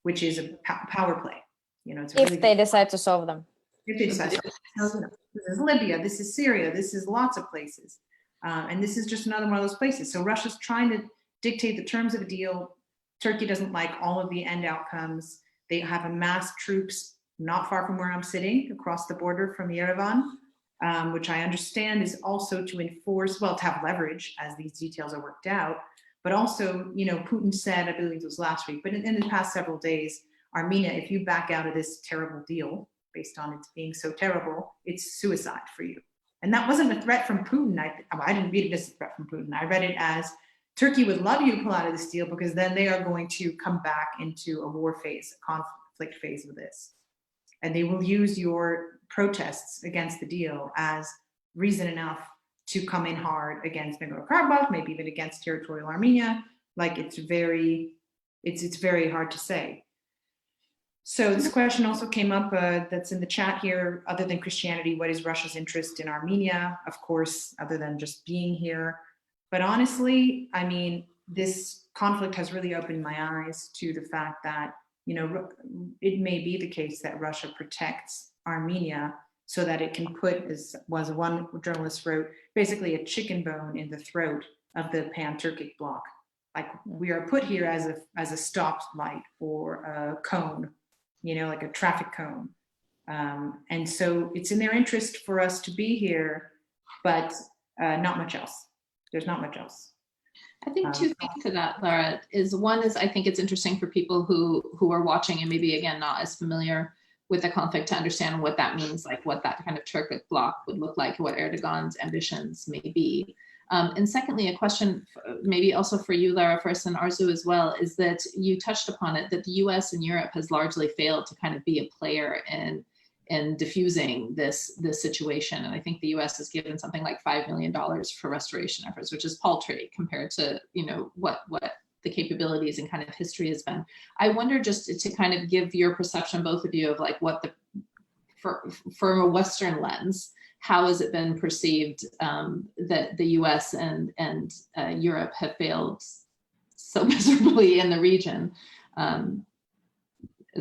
which is a power play. If they decide to solve them. If they decide to solve them. This is Libya, this is Syria, this is lots of places. And this is just another one of those places. So Russia's trying to dictate the terms of a deal. Turkey doesn't like all of the end outcomes. They have amassed troops not far from where I'm sitting, across the border from Yerevan, which I understand is also to enforce, to have leverage as these details are worked out. But also, you know, Putin said, I believe it was last week, but in the past several days, Armenia, if you back out of this terrible deal, based on it being so terrible, it's suicide for you. And that wasn't a threat from Putin. I didn't read it as a threat from Putin. I read it as Turkey would love you to pull out of this deal because then they are going to come back into a war phase, a conflict phase with this. And they will use your protests against the deal as reason enough to come in hard against Nagorno Karabakh, maybe even against territorial Armenia. Like it's very hard to say. So this question also came up that's in the chat here. Other than Christianity, what is Russia's interest in Armenia? Of course, other than just being here. But honestly, I mean, this conflict has really opened my eyes to the fact that, you know, it may be the case that Russia protects Armenia so that it can put, as was one journalist wrote, basically a chicken bone in the throat of the pan-Turkic bloc. Like we are put here as a stoplight or a cone, you know, like a traffic cone. And so it's in their interest for us to be here, but not much else. There's not much else. I think two things to that, Lara, is one is I think it's interesting for people who are watching and maybe again not as familiar with the conflict to understand what that means, like what that kind of Turkic bloc would look like, what Erdogan's ambitions may be. And secondly, a question maybe also for you, Lara, first, and Arzu as well, is that you touched upon it, that the US and Europe has largely failed to kind of be a player in diffusing this situation. And I think the US has given something like $5 million for restoration efforts, which is paltry compared to, you know, what the capabilities and kind of history has been. I wonder, just to kind of give your perception, both of you, of like what from a Western lens, how has it been perceived that the US and Europe have failed so miserably in the region? Well,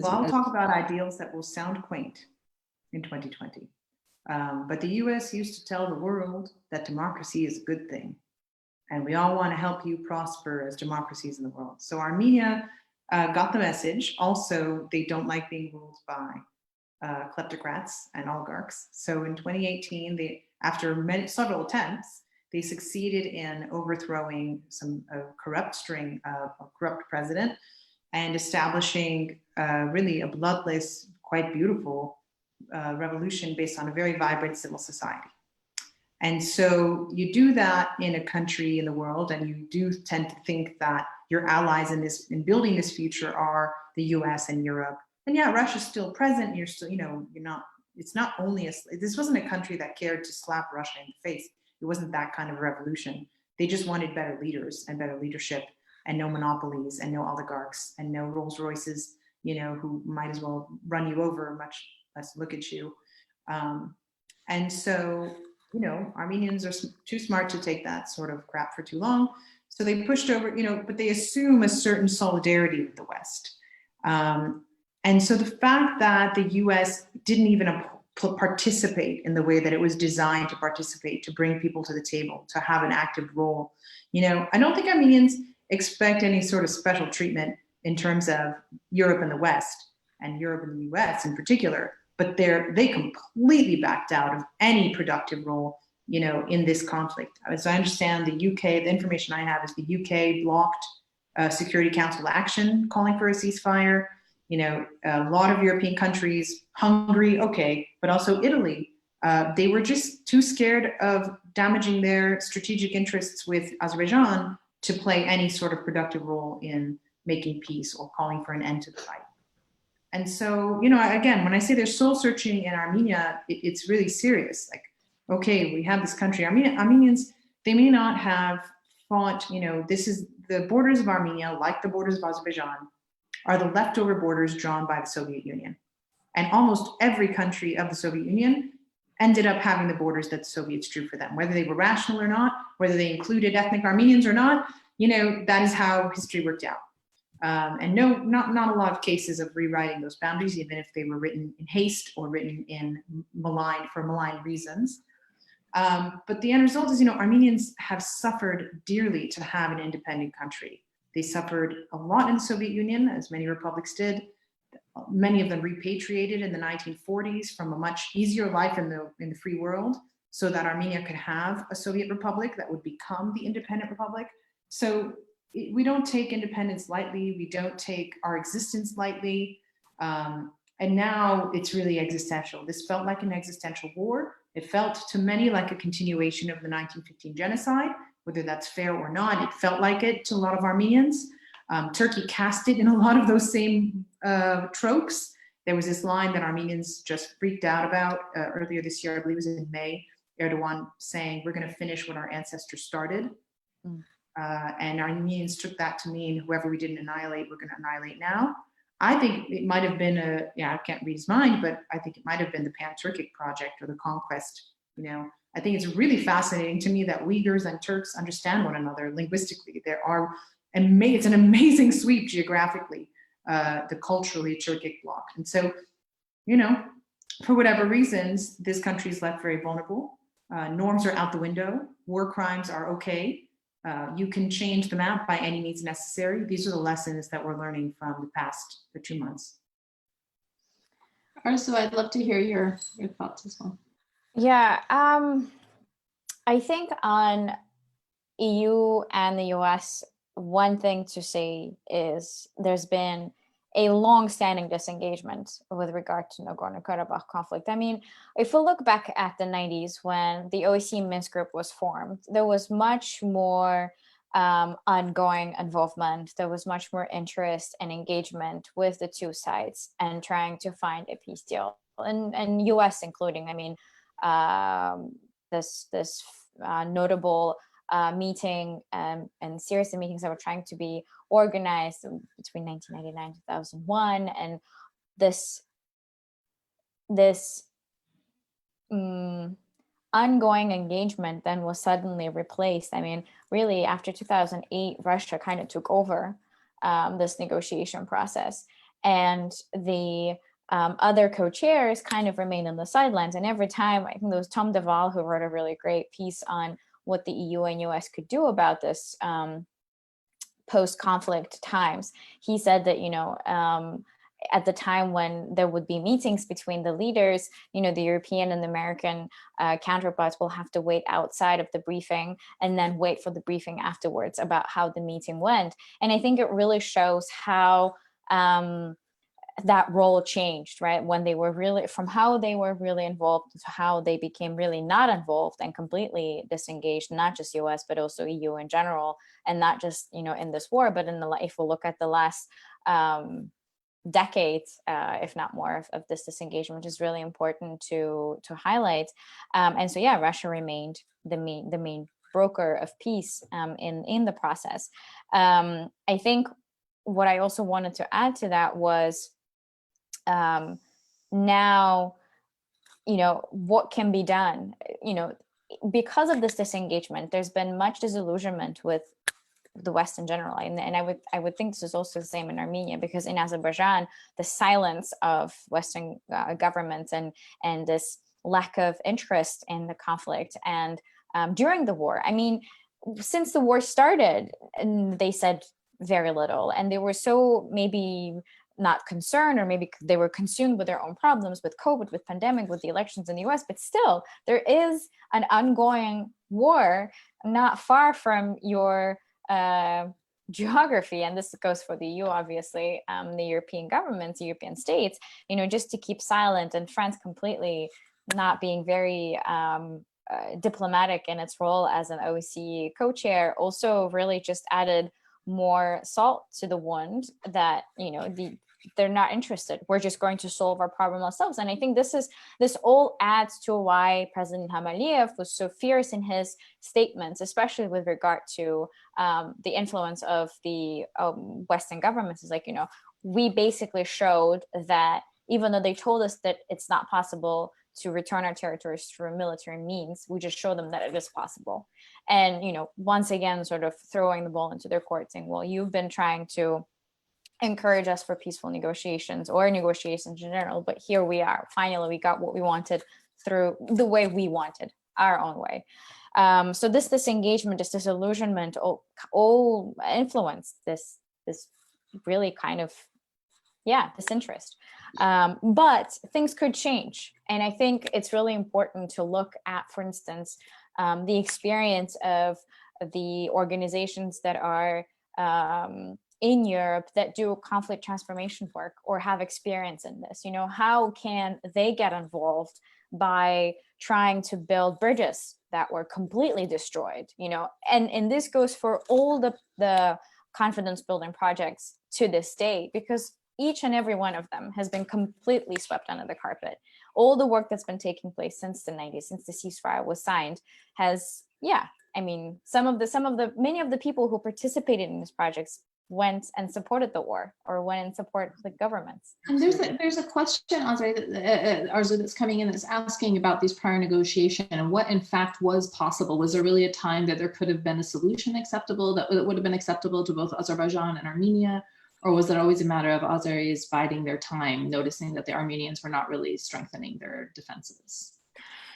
I'll talk about ideals that will sound quaint in 2020. But the US used to tell the world that democracy is a good thing. And we all want to help you prosper as democracies in the world. So Armenia got the message. Also, they don't like being ruled by kleptocrats and oligarchs. So in 2018, after several attempts, they succeeded in overthrowing a corrupt president and establishing really a bloodless, quite beautiful revolution based on a very vibrant civil society. And so you do that in a country in the world, and you do tend to think that your allies in building this future are the US and Europe. And yeah, Russia's still present. You're still, you know, it's not only this wasn't a country that cared to slap Russia in the face. It wasn't that kind of a revolution. They just wanted better leaders and better leadership and no monopolies and no oligarchs and no Rolls Royces, you know, who might as well run you over, much less look at you. And so, you know, Armenians are too smart to take that sort of crap for too long. So they pushed over, you know, but they assume a certain solidarity with the West. And so the fact that the US didn't even participate in the way that it was designed to participate, to bring people to the table, to have an active role, you know, I don't think Armenians expect any sort of special treatment in terms of Europe and the West, and Europe and the US in particular, but they completely backed out of any productive role, you know, in this conflict. As I understand, the UK, the information I have is the UK blocked Security Council action calling for a ceasefire. You know, a lot of European countries, Hungary, okay, but also Italy, they were just too scared of damaging their strategic interests with Azerbaijan to play any sort of productive role in making peace or calling for an end to the fight. And so, you know, again, when I say there's soul searching in Armenia, it's really serious. Like, okay, we have this country. Armenians, they may not have fought, you know, this is the borders of Armenia, like the borders of Azerbaijan, are the leftover borders drawn by the Soviet Union. And almost every country of the Soviet Union ended up having the borders that the Soviets drew for them, whether they were rational or not, whether they included ethnic Armenians or not, you know, that is how history worked out. And no, not a lot of cases of rewriting those boundaries, even if they were written in haste or written in for malign reasons. But the end result is, you know, Armenians have suffered dearly to have an independent country. They suffered a lot in the Soviet Union, as many republics did. Many of them repatriated in the 1940s from a much easier life in the free world, so that Armenia could have a Soviet republic that would become the independent republic. So we don't take independence lightly. We don't take our existence lightly. And now it's really existential. This felt like an existential war. It felt to many like a continuation of the 1915 genocide, whether that's fair or not. It felt like it to a lot of Armenians. Turkey cast it in a lot of those same tropes. There was this line that Armenians just freaked out about earlier this year, I believe it was in May, Erdogan saying, we're going to finish what our ancestors started. And Armenians took that to mean whoever we didn't annihilate, we're going to annihilate now. I think it might have been I can't read his mind, but I think it might have been the Pan-Turkic project or the conquest. I think it's really fascinating to me that Uyghurs and Turks understand one another linguistically. It's an amazing sweep geographically, the culturally Turkic bloc. And so, for whatever reasons, this country is left very vulnerable. Norms are out the window. War crimes are okay. You can change the map by any means necessary. These are the lessons that we're learning from the 2 months. Arzu, I'd love to hear your thoughts as well. Yeah, I think on EU and the US, one thing to say is there's been a long-standing disengagement with regard to Nagorno Karabakh conflict. I mean, if we look back at the 90s when the OSCE Minsk group was formed, there was much more ongoing involvement. There was much more interest and engagement with the two sides and trying to find a peace deal, and US including. I mean, this notable meeting and series of meetings that were trying to be organized between 1999 and 2001, and this ongoing engagement then was suddenly replaced. I mean, really after 2008, Russia kind of took over this negotiation process, and the other co-chairs kind of remained on the sidelines. And every time, I think there was Tom Deval who wrote a really great piece on what the EU and US could do about this post-conflict times. He said that, at the time when there would be meetings between the leaders, the European and the American counterparts will have to wait outside of the briefing and then wait for the briefing afterwards about how the meeting went. And I think it really shows how that role changed, right? When they were really, from how they were really involved to how they became really not involved and completely disengaged, not just US, but also EU in general. And not just, in this war, but if we look at the last decades, if not more, of this disengagement, which is really important to highlight. And so, yeah, Russia remained the main broker of peace in the process. I think what I also wanted to add to that was now, what can be done, because of this disengagement, there's been much disillusionment with the West in general. And I would think this is also the same in Armenia, because in Azerbaijan, the silence of Western governments and this lack of interest in the conflict and during the war. I mean, since the war started, and they said very little, and they were so maybe not concerned, or maybe they were consumed with their own problems, with COVID, with pandemic, with the elections in the US, but still there is an ongoing war not far from your geography. And this goes for the EU, obviously, the European governments, European states, just to keep silent, and France completely not being very diplomatic in its role as an OSCE co-chair also really just added more salt to the wound that, they're not interested. We're just going to solve our problem ourselves. And I think this all adds to why President Aliyev was so fierce in his statements, especially with regard to the influence of the Western governments. It's like, we basically showed that even though they told us that it's not possible to return our territories through military means, we just show them that it is possible. And, once again, sort of throwing the ball into their court, saying, well, you've been trying to encourage us for peaceful negotiations or negotiations in general, but here we are. Finally, we got what we wanted through the way we wanted, our own way. So this disengagement, this disillusionment, all influenced this really kind of, disinterest. But things could change. And I think it's really important to look at, for instance, the experience of the organizations that are in Europe that do conflict transformation work or have experience in this. How can they get involved by trying to build bridges that were completely destroyed? And this goes for all the confidence building projects to this day, because each and every one of them has been completely swept under the carpet. All the work that's been taking place since the 90s, since the ceasefire was signed, has, many of the people who participated in these projects went and supported the war or went and support the governments. And there's a question, Arzu, that's coming in that's asking about these prior negotiations and what in fact was possible. Was there really a time that there could have been a solution acceptable that would have been acceptable to both Azerbaijan and Armenia? Or was it always a matter of Azeris biding their time, noticing that the Armenians were not really strengthening their defenses?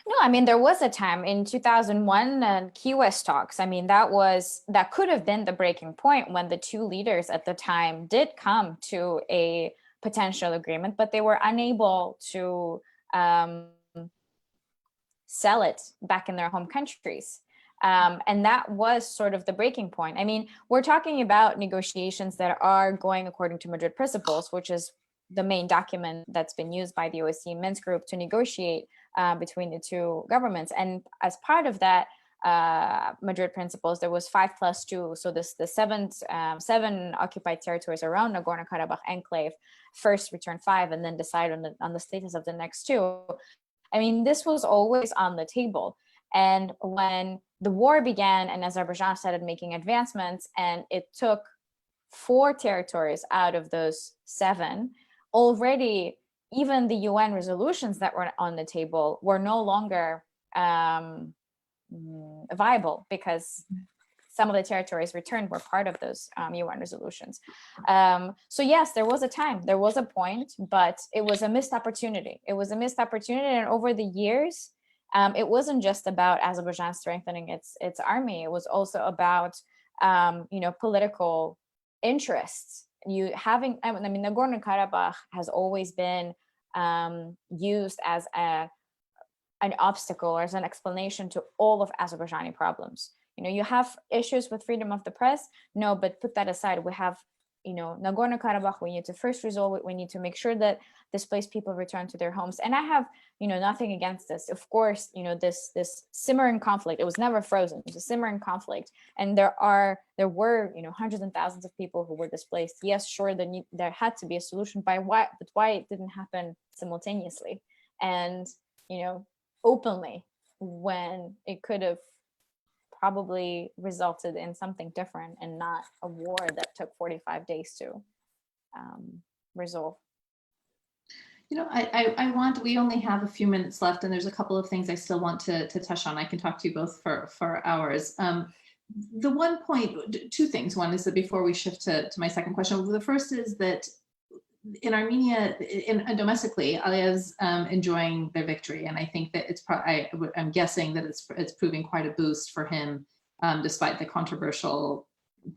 No, there was a time in 2001 and Key West talks. That could have been the breaking point when the two leaders at the time did come to a potential agreement, but they were unable to sell it back in their home countries. And that was sort of the breaking point. We're talking about negotiations that are going according to Madrid Principles, which is the main document that's been used by the OSCE Minsk Group to negotiate between the two governments. And as part of that Madrid Principles, there was 5+2. So the seven occupied territories around Nagorno Karabakh enclave first return 5 and then decide on the status of the next 2. This was always on the table. And when the war began and Azerbaijan started making advancements, and it took 4 territories out of those 7, already even the UN resolutions that were on the table were no longer viable, because some of the territories returned were part of those UN resolutions. So yes, there was a time, there was a point, but it was a missed opportunity. It was a missed opportunity, and over the years, it wasn't just about Azerbaijan strengthening its army. It was also about political interests. Nagorno Karabakh has always been used as an obstacle or as an explanation to all of Azerbaijani problems. You have issues with freedom of the press. No, but put that aside. We have, Nagorno Karabakh. We need to first resolve it. We need to make sure that displaced people return to their homes. And I have, nothing against this. Of course, this simmering conflict. It was never frozen. It was a simmering conflict, and there were, hundreds and thousands of people who were displaced. Yes, sure, there had to be a solution. But why it didn't happen simultaneously and openly, when it could have probably resulted in something different and not a war that took 45 days to resolve. We only have a few minutes left, and there's a couple of things I still want to touch on. I can talk to you both for hours. The one point, 2 things. One is that before we shift to my second question, the first is that in Armenia, domestically, Aliyev's enjoying their victory, and I think that I'm guessing that it's proving quite a boost for him, despite the controversial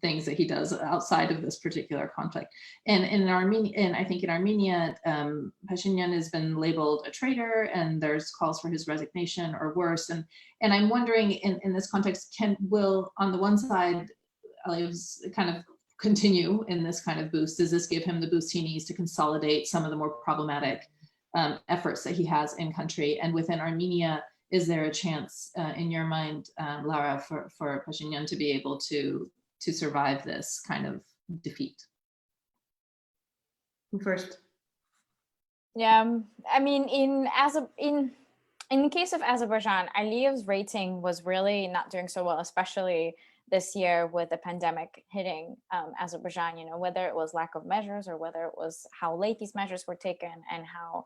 things that he does outside of this particular conflict. And in Armenia, and I think in Armenia, Pashinyan has been labeled a traitor, and there's calls for his resignation or worse. And I'm wondering, in this context, will on the one side, Aliyev's kind of continue in this kind of boost? Does this give him the boost he needs to consolidate some of the more problematic efforts that he has in country? And within Armenia, is there a chance, in your mind, Lara, for Pashinyan to be able to survive this kind of defeat? Who first? Yeah, in the case of Azerbaijan, Aliyev's rating was really not doing so well, especially this year with the pandemic hitting Azerbaijan, whether it was lack of measures or whether it was how late these measures were taken and how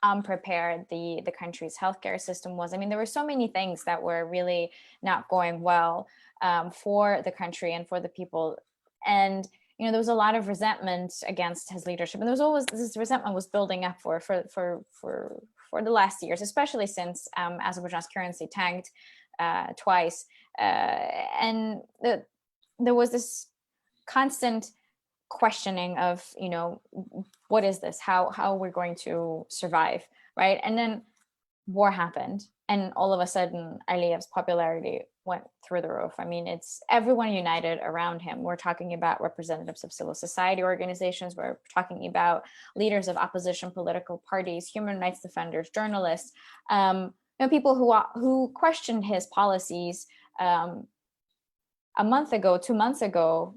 unprepared the country's healthcare system was. There were so many things that were really not going well for the country and for the people. And, there was a lot of resentment against his leadership. And there was always, this resentment was building up for the last years, especially since Azerbaijan's currency tanked twice. And there was this constant questioning of, what is this? How we're going to survive, right? And then war happened, and all of a sudden Aliyev's popularity went through the roof. I mean, it's everyone united around him. We're talking about representatives of civil society organizations. We're talking about leaders of opposition political parties, human rights defenders, journalists, people who questioned his policies a month ago, 2 months ago,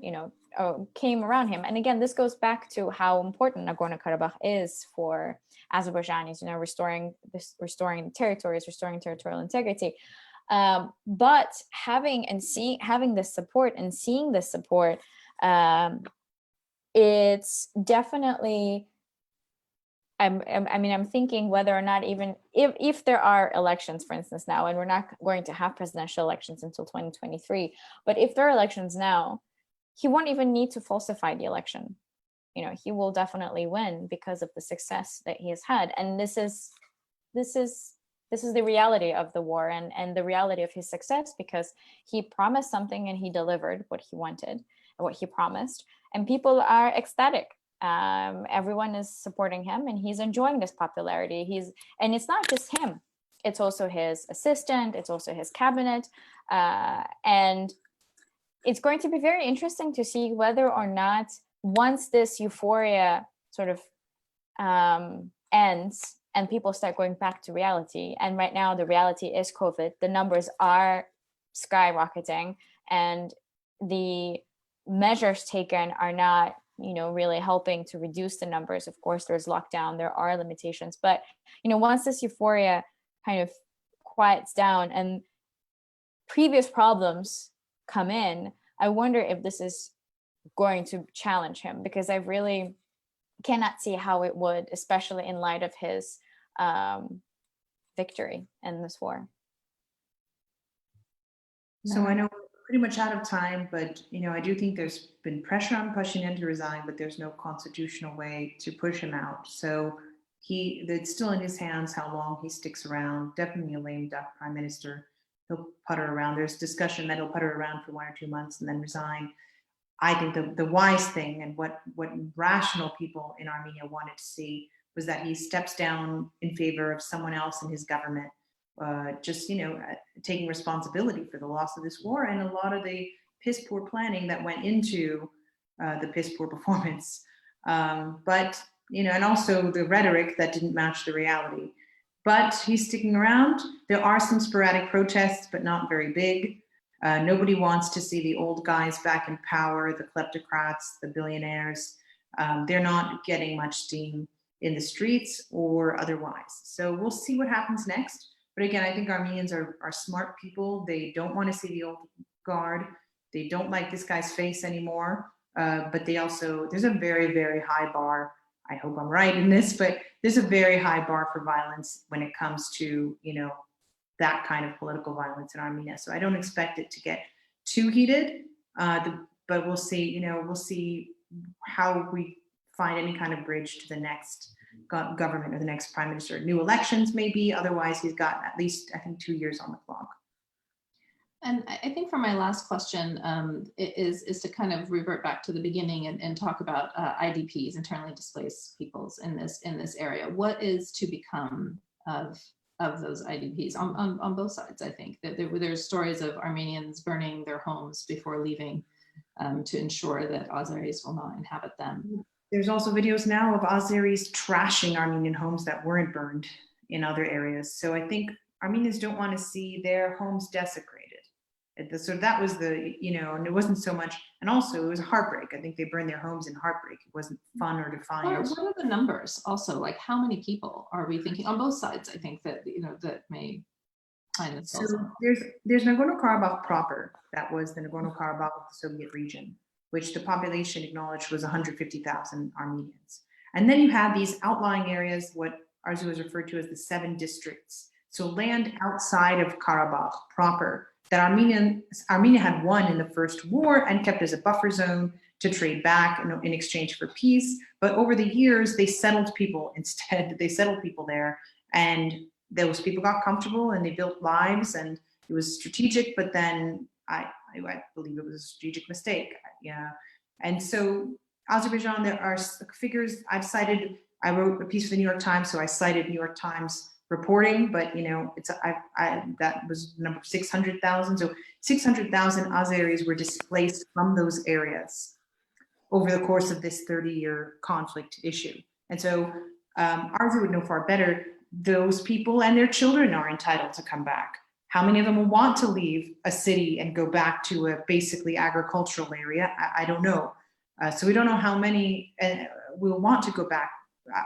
came around him. And again, this goes back to how important Nagorno Karabakh is for Azerbaijanis, restoring territories, restoring territorial integrity. But having this support and seeing this support, it's definitely, I'm thinking whether or not, even if there are elections, for instance, now, and we're not going to have presidential elections until 2023, but if there are elections now, he won't even need to falsify the election. He will definitely win because of the success that he has had. And this is the reality of the war and the reality of his success, because he promised something and he delivered what he wanted and what he promised, and people are ecstatic. Everyone is supporting him and he's enjoying this popularity. And it's not just him, it's also his assistant, it's also his cabinet, and it's going to be very interesting to see whether or not, once this euphoria sort of ends and people start going back to reality, and right now the reality is COVID, the numbers are skyrocketing and the measures taken are not really helping to reduce the numbers. Of course, there's lockdown, there are limitations, but once this euphoria kind of quiets down and previous problems come in, I wonder if this is going to challenge him, because I really cannot see how it would, especially in light of his victory in this war. So I know we're pretty much out of time, but I do think there's been pressure on Pashinyan to resign, but there's no constitutional way to push him out. So it's still in his hands how long he sticks around. Definitely a lame duck prime minister. He'll putter around. There's discussion that he'll putter around for 1 or 2 months and then resign. I think the wise thing, and what rational people in Armenia wanted to see, was that he steps down in favor of someone else in his government, taking responsibility for the loss of this war and a lot of the piss poor planning that went into the piss poor performance. And also the rhetoric that didn't match the reality. But he's sticking around. There are some sporadic protests, but not very big. Nobody wants to see the old guys back in power, the kleptocrats, the billionaires. They're not getting much steam in the streets or otherwise. So we'll see what happens next. But again, I think Armenians are smart people. They don't want to see the old guard. They don't like this guy's face anymore. But there's a very, very high bar. I hope I'm right in this, but there's a very high bar for violence when it comes to, that kind of political violence in Armenia. So I don't expect it to get too heated, but we'll see, we'll see how we find any kind of bridge to the next government or the next prime minister. New elections maybe, otherwise he's got at least, I think, 2 years on the clock. And I think for my last question is to kind of revert back to the beginning and talk about IDPs, internally displaced peoples in this area. What is to become of those IDPs on both sides? I think that there's stories of Armenians burning their homes before leaving to ensure that Azeris will not inhabit them. There's also videos now of Azeris trashing Armenian homes that weren't burned in other areas. So I think Armenians don't want to see their homes desecrated. So that was and it wasn't so much, and also it was a heartbreak. I think they burned their homes in heartbeat. It wasn't fun or defiant. What are the numbers also? Like, how many people are we thinking on both sides? I think that, that may find themselves. So there's Nagorno Karabakh proper. That was the Nagorno Karabakh of the Soviet region, which the population acknowledged was 150,000 Armenians. And then you have these outlying areas, what Arzu has referred to as the 7 districts. So land outside of Karabakh proper that Armenia had won in the first war and kept as a buffer zone to trade back in exchange for peace. But over the years, they settled people instead. They settled people there, and those people got comfortable and they built lives, and it was strategic, but then I believe it was a strategic mistake. Yeah. And so Azerbaijan, there are figures I've cited. I wrote a piece for the New York Times, so I cited New York Times reporting, but it's that was number 600,000. So 600,000 Azeris were displaced from those areas over the course of this 30-year conflict issue. And so Arzu would know far better. Those people and their children are entitled to come back. How many of them will want to leave a city and go back to a basically agricultural area? I don't know. So we don't know how many will want to go back.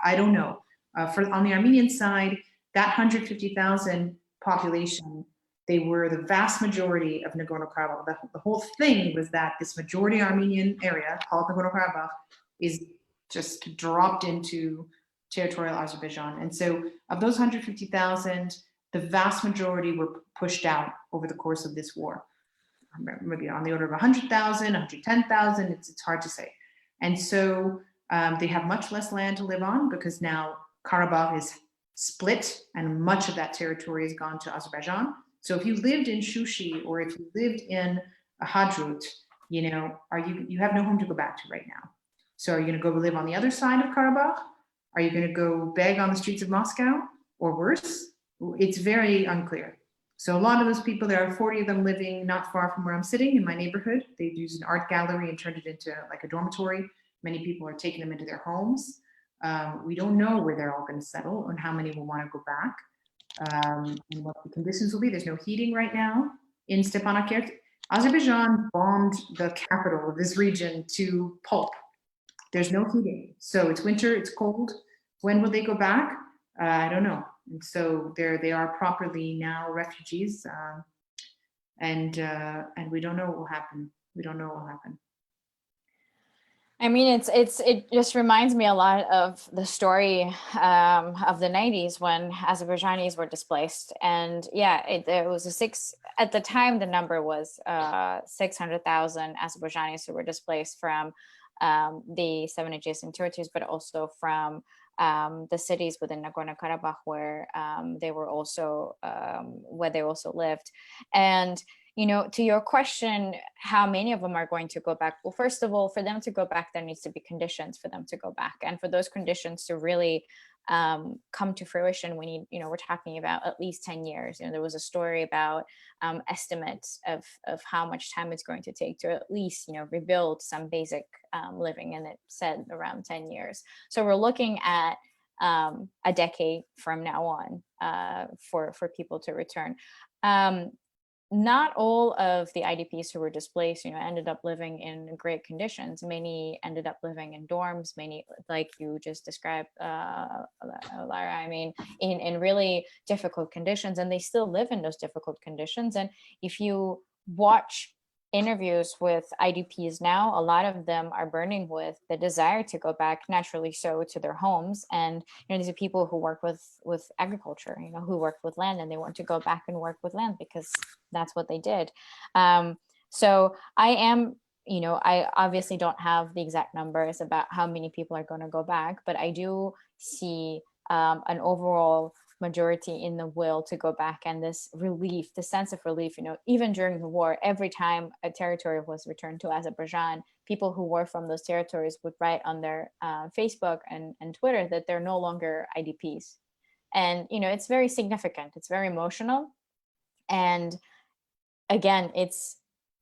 I don't know. On the Armenian side, that 150,000 population, they were the vast majority of Nagorno Karabakh. The whole thing was that this majority Armenian area called Nagorno Karabakh is just dropped into territorial Azerbaijan. And so of those 150,000, the vast majority were pushed out over the course of this war. Maybe on the order of 100,000, 110,000, it's hard to say. And so they have much less land to live on because now Karabakh is split and much of that territory has gone to Azerbaijan. So if you lived in Shushi or if you lived in Hadrut, you have no home to go back to right now. So are you going to go live on the other side of Karabakh? Are you going to go beg on the streets of Moscow or worse? It's very unclear. So a lot of those people, there are 40 of them living not far from where I'm sitting in my neighborhood. They've used an art gallery and turned it into like a dormitory. Many people are taking them into their homes. We don't know where they're all going to settle and how many will want to go back and what the conditions will be. There's no heating right now in Stepanakert. Azerbaijan bombed the capital of this region to pulp. There's no heating. So it's winter, it's cold. When will they go back? I don't know. And so they are properly now refugees, and we don't know what will happen. We don't know what will happen. I mean, it just reminds me a lot of the story of the 90s when Azerbaijanis were displaced, and yeah, there was at the time the number was 600,000 Azerbaijanis who were displaced from the 7 adjacent territories, but also from the cities within Nagorno Karabakh where they also lived. And to your question, how many of them are going to go back? Well, first of all, for them to go back, there needs to be conditions for them to go back, and for those conditions to really come to fruition, we need, we're talking about at least 10 years. There was a story about estimates of how much time it's going to take to at least, rebuild some basic living, and it said around 10 years. So we're looking at a decade from now on for people to return. Not all of the IDPs who were displaced, ended up living in great conditions. Many ended up living in dorms, many, like you just described, Lara, I mean, in really difficult conditions, and they still live in those difficult conditions. And if you watch interviews with IDPs now, a lot of them are burning with the desire to go back, naturally so, to their homes. And these are people who work with agriculture, who work with land, and they want to go back and work with land because that's what they did. So I am, I obviously don't have the exact numbers about how many people are going to go back, but I do see an overall majority in the will to go back, and this relief, the sense of relief, even during the war, every time a territory was returned to Azerbaijan, people who were from those territories would write on their Facebook and Twitter that they're no longer IDPs. And, it's very significant. It's very emotional. And again, it's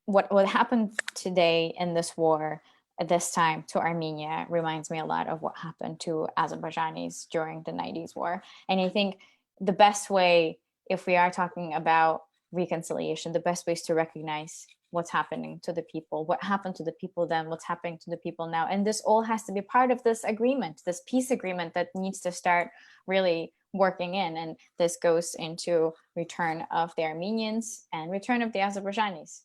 what happened today in this war at this time to Armenia reminds me a lot of what happened to Azerbaijanis during the 90s war. And I think the best way, if we are talking about reconciliation, the best way is to recognize what's happening to the people, what happened to the people then, what's happening to the people now. And this all has to be part of this agreement, this peace agreement that needs to start really working in. And this goes into return of the Armenians and return of the Azerbaijanis.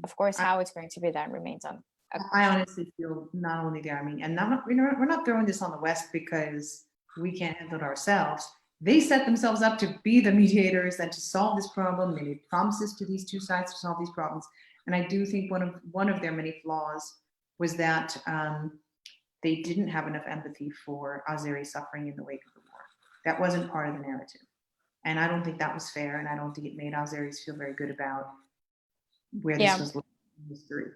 Of course, how it's going to be that remains on. I honestly feel not only the Armenian, and we're not throwing this on the West because we can't handle it ourselves. They set themselves up to be the mediators and to solve this problem. They made promises to these two sides to solve these problems. And I do think one of their many flaws was that they didn't have enough empathy for Azeri suffering in the wake of the war. That wasn't part of the narrative. And I don't think that was fair. And I don't think it made Azeris feel very good about where this was looking in history.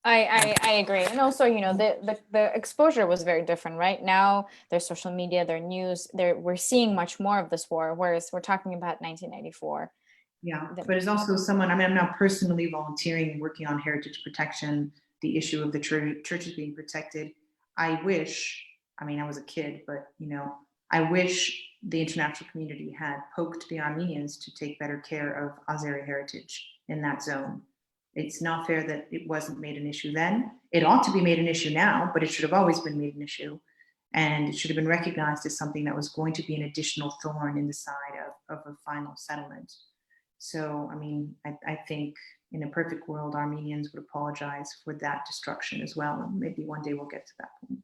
I agree. And also, you know, the exposure was very different, right? Now there's social media, there's news, we're seeing much more of this war, whereas we're talking about 1994. Yeah, but as also someone, I mean, I'm now personally volunteering and working on heritage protection, the issue of the churches being protected. I wish, I mean, I was a kid, but, you know, I wish the international community had poked the Armenians to take better care of Azeri heritage in that zone. It's not fair that it wasn't made an issue then. It ought to be made an issue now, but it should have always been made an issue. And it should have been recognized as something that was going to be an additional thorn in the side of a final settlement. So, I mean, I think in a perfect world, Armenians would apologize for that destruction as well. And maybe one day we'll get to that point.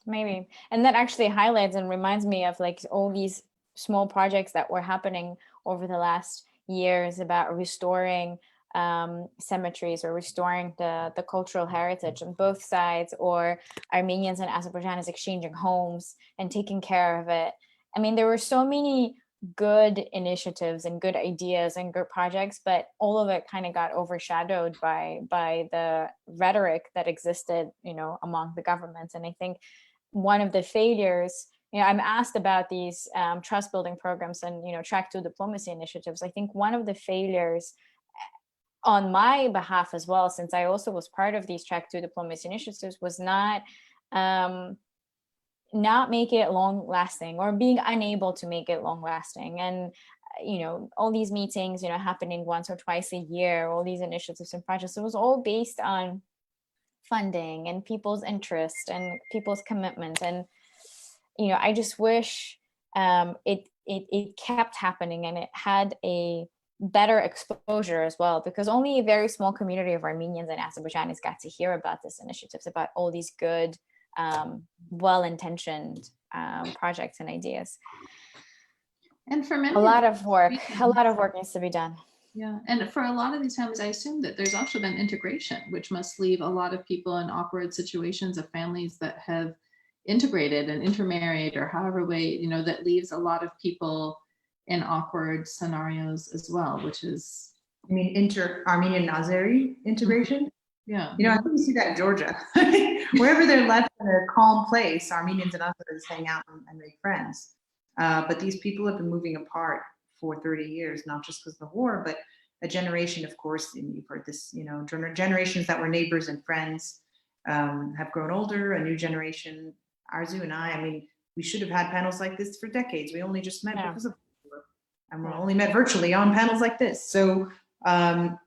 Maybe. And that actually highlights and reminds me of like all these small projects that were happening over the last years about restoring cemeteries or restoring the cultural heritage on both sides, or Armenians and Azerbaijanis exchanging homes and taking care of it. I mean, there were so many good initiatives and good ideas and good projects, but all of it kind of got overshadowed by the rhetoric that existed, you know, among the governments. And I think one of the failures, you know, I'm asked about these trust building programs and, you know, track 2 diplomacy initiatives. I think one of the failures on my behalf as well, since I also was part of these track 2 diplomacy initiatives, was not make it long lasting, or being unable to make it long lasting. And, you know, all these meetings, you know, happening once or twice a year, all these initiatives and projects, it was all based on funding and people's interest and people's commitment. And, you know, I just wish it kept happening and it had a better exposure as well, because only a very small community of Armenians and Azerbaijanis got to hear about this initiatives, about all these good, well-intentioned projects and ideas. And for many, a lot of work needs to be done. Yeah, and for a lot of these families, I assume that there's also been integration, which must leave a lot of people in awkward situations of families that have integrated and intermarried, or however way, you know, that leaves a lot of people in awkward scenarios as well, which is, I mean, Armenian and Azeri integration. Yeah, you know, I think you see that in Georgia. Wherever they're left in a calm place, Armenians and Azeris hang out and make friends. But these people have been moving apart for 30 years, not just because of the war, but a generation, of course, and you've heard this, you know, generations that were neighbors and friends have grown older. A new generation, Arzu and I mean, we should have had panels like this for decades. We only just met because of the war, and we're only met virtually on panels like this. So,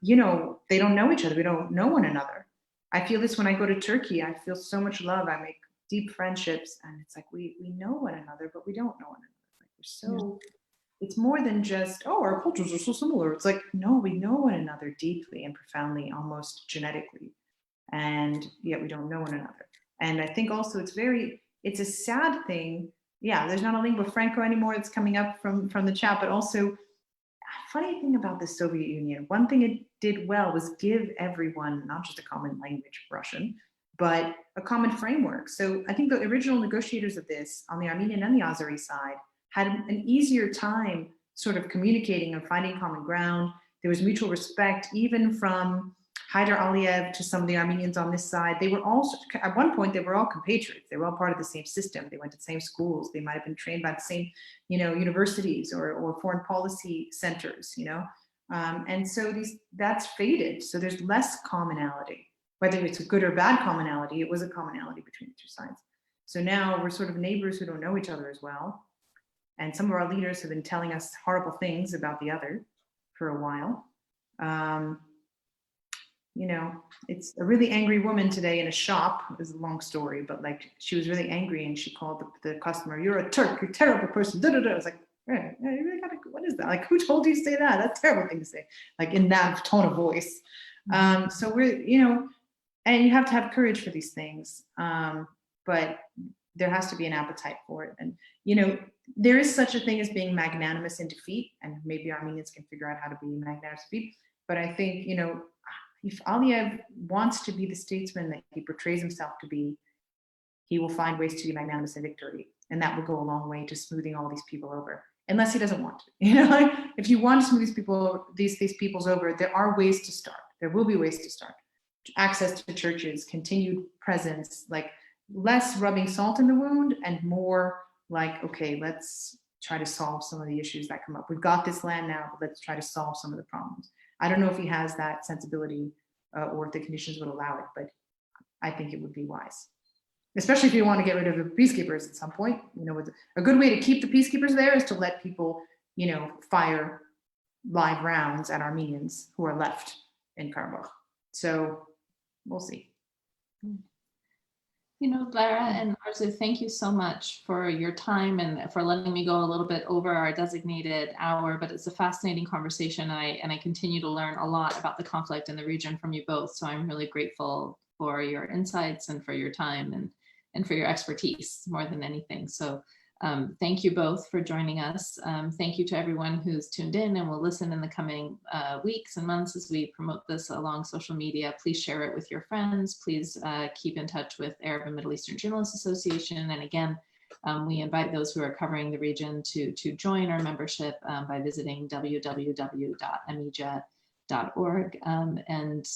you know, they don't know each other. We don't know one another. I feel this when I go to Turkey. I feel so much love. I make deep friendships, and it's like we know one another, but we don't know one another. Like we're so, it's more than just, oh, our cultures are so similar. It's like, no, we know one another deeply and profoundly, almost genetically, and yet we don't know one another. And I think also it's a sad thing. Yeah, there's not a lingua franca anymore that's coming up from the chat, but also funny thing about the Soviet Union, one thing it did well was give everyone not just a common language, Russian, but a common framework. So I think the original negotiators of this on the Armenian and the Azeri side had an easier time sort of communicating and finding common ground. There was mutual respect, even from Haidar Aliyev to some of the Armenians on this side. They were all, at one point, they were all compatriots. They were all part of the same system. They went to the same schools. They might have been trained by the same, you know, universities or foreign policy centers, you know. And so that's faded. So there's less commonality. Whether it's a good or bad commonality, it was a commonality between the two sides. So now we're sort of neighbors who don't know each other as well. And some of our leaders have been telling us horrible things about the other for a while. You know, it's a really angry woman today in a shop. It's a long story, but like she was really angry and she called the customer, "You're a Turk, you're a terrible person." I was like, hey, you really gotta, what is that? Like, who told you to say that? That's a terrible thing to say, like in that tone of voice. So we're, you know, and you have to have courage for these things. But there has to be an appetite for it. And, you know, there is such a thing as being magnanimous in defeat, and maybe Armenians can figure out how to be magnanimous in defeat. But I think, you know, if Aliyev wants to be the statesman that he portrays himself to be, he will find ways to be magnanimous in victory. And that will go a long way to smoothing all these people over, unless he doesn't want to. You know, like, if you want to smooth these peoples over, there are ways to start. There will be ways to start. access to churches, continued presence, like less rubbing salt in the wound and more like, okay, let's try to solve some of the issues that come up. We've got this land now, but let's try to solve some of the problems. I don't know if he has that sensibility or if the conditions would allow it, but I think it would be wise. Especially if you want to get rid of the peacekeepers at some point. You know, a good way to keep the peacekeepers there is to let people, you know, fire live rounds at Armenians who are left in Karabakh. So we'll see. You know, Lara and Arzu, thank you so much for your time and for letting me go a little bit over our designated hour, but it's a fascinating conversation. And I continue to learn a lot about the conflict in the region from you both. So I'm really grateful for your insights and for your time and for your expertise more than anything. So thank you both for joining us. Thank you to everyone who's tuned in and will listen in the coming weeks and months as we promote this along social media. Please share it with your friends. Please keep in touch with Arab and Middle Eastern Journalists Association. And again, we invite those who are covering the region to join our membership by visiting www.ameja.org. And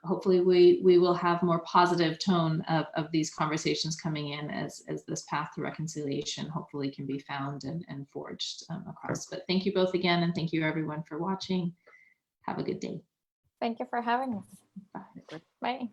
hopefully we will have more positive tone of these conversations coming in as this path to reconciliation hopefully can be found and forged across. But thank you both again, and thank you everyone for watching. Have a good day. Thank you for having us. Bye. Bye.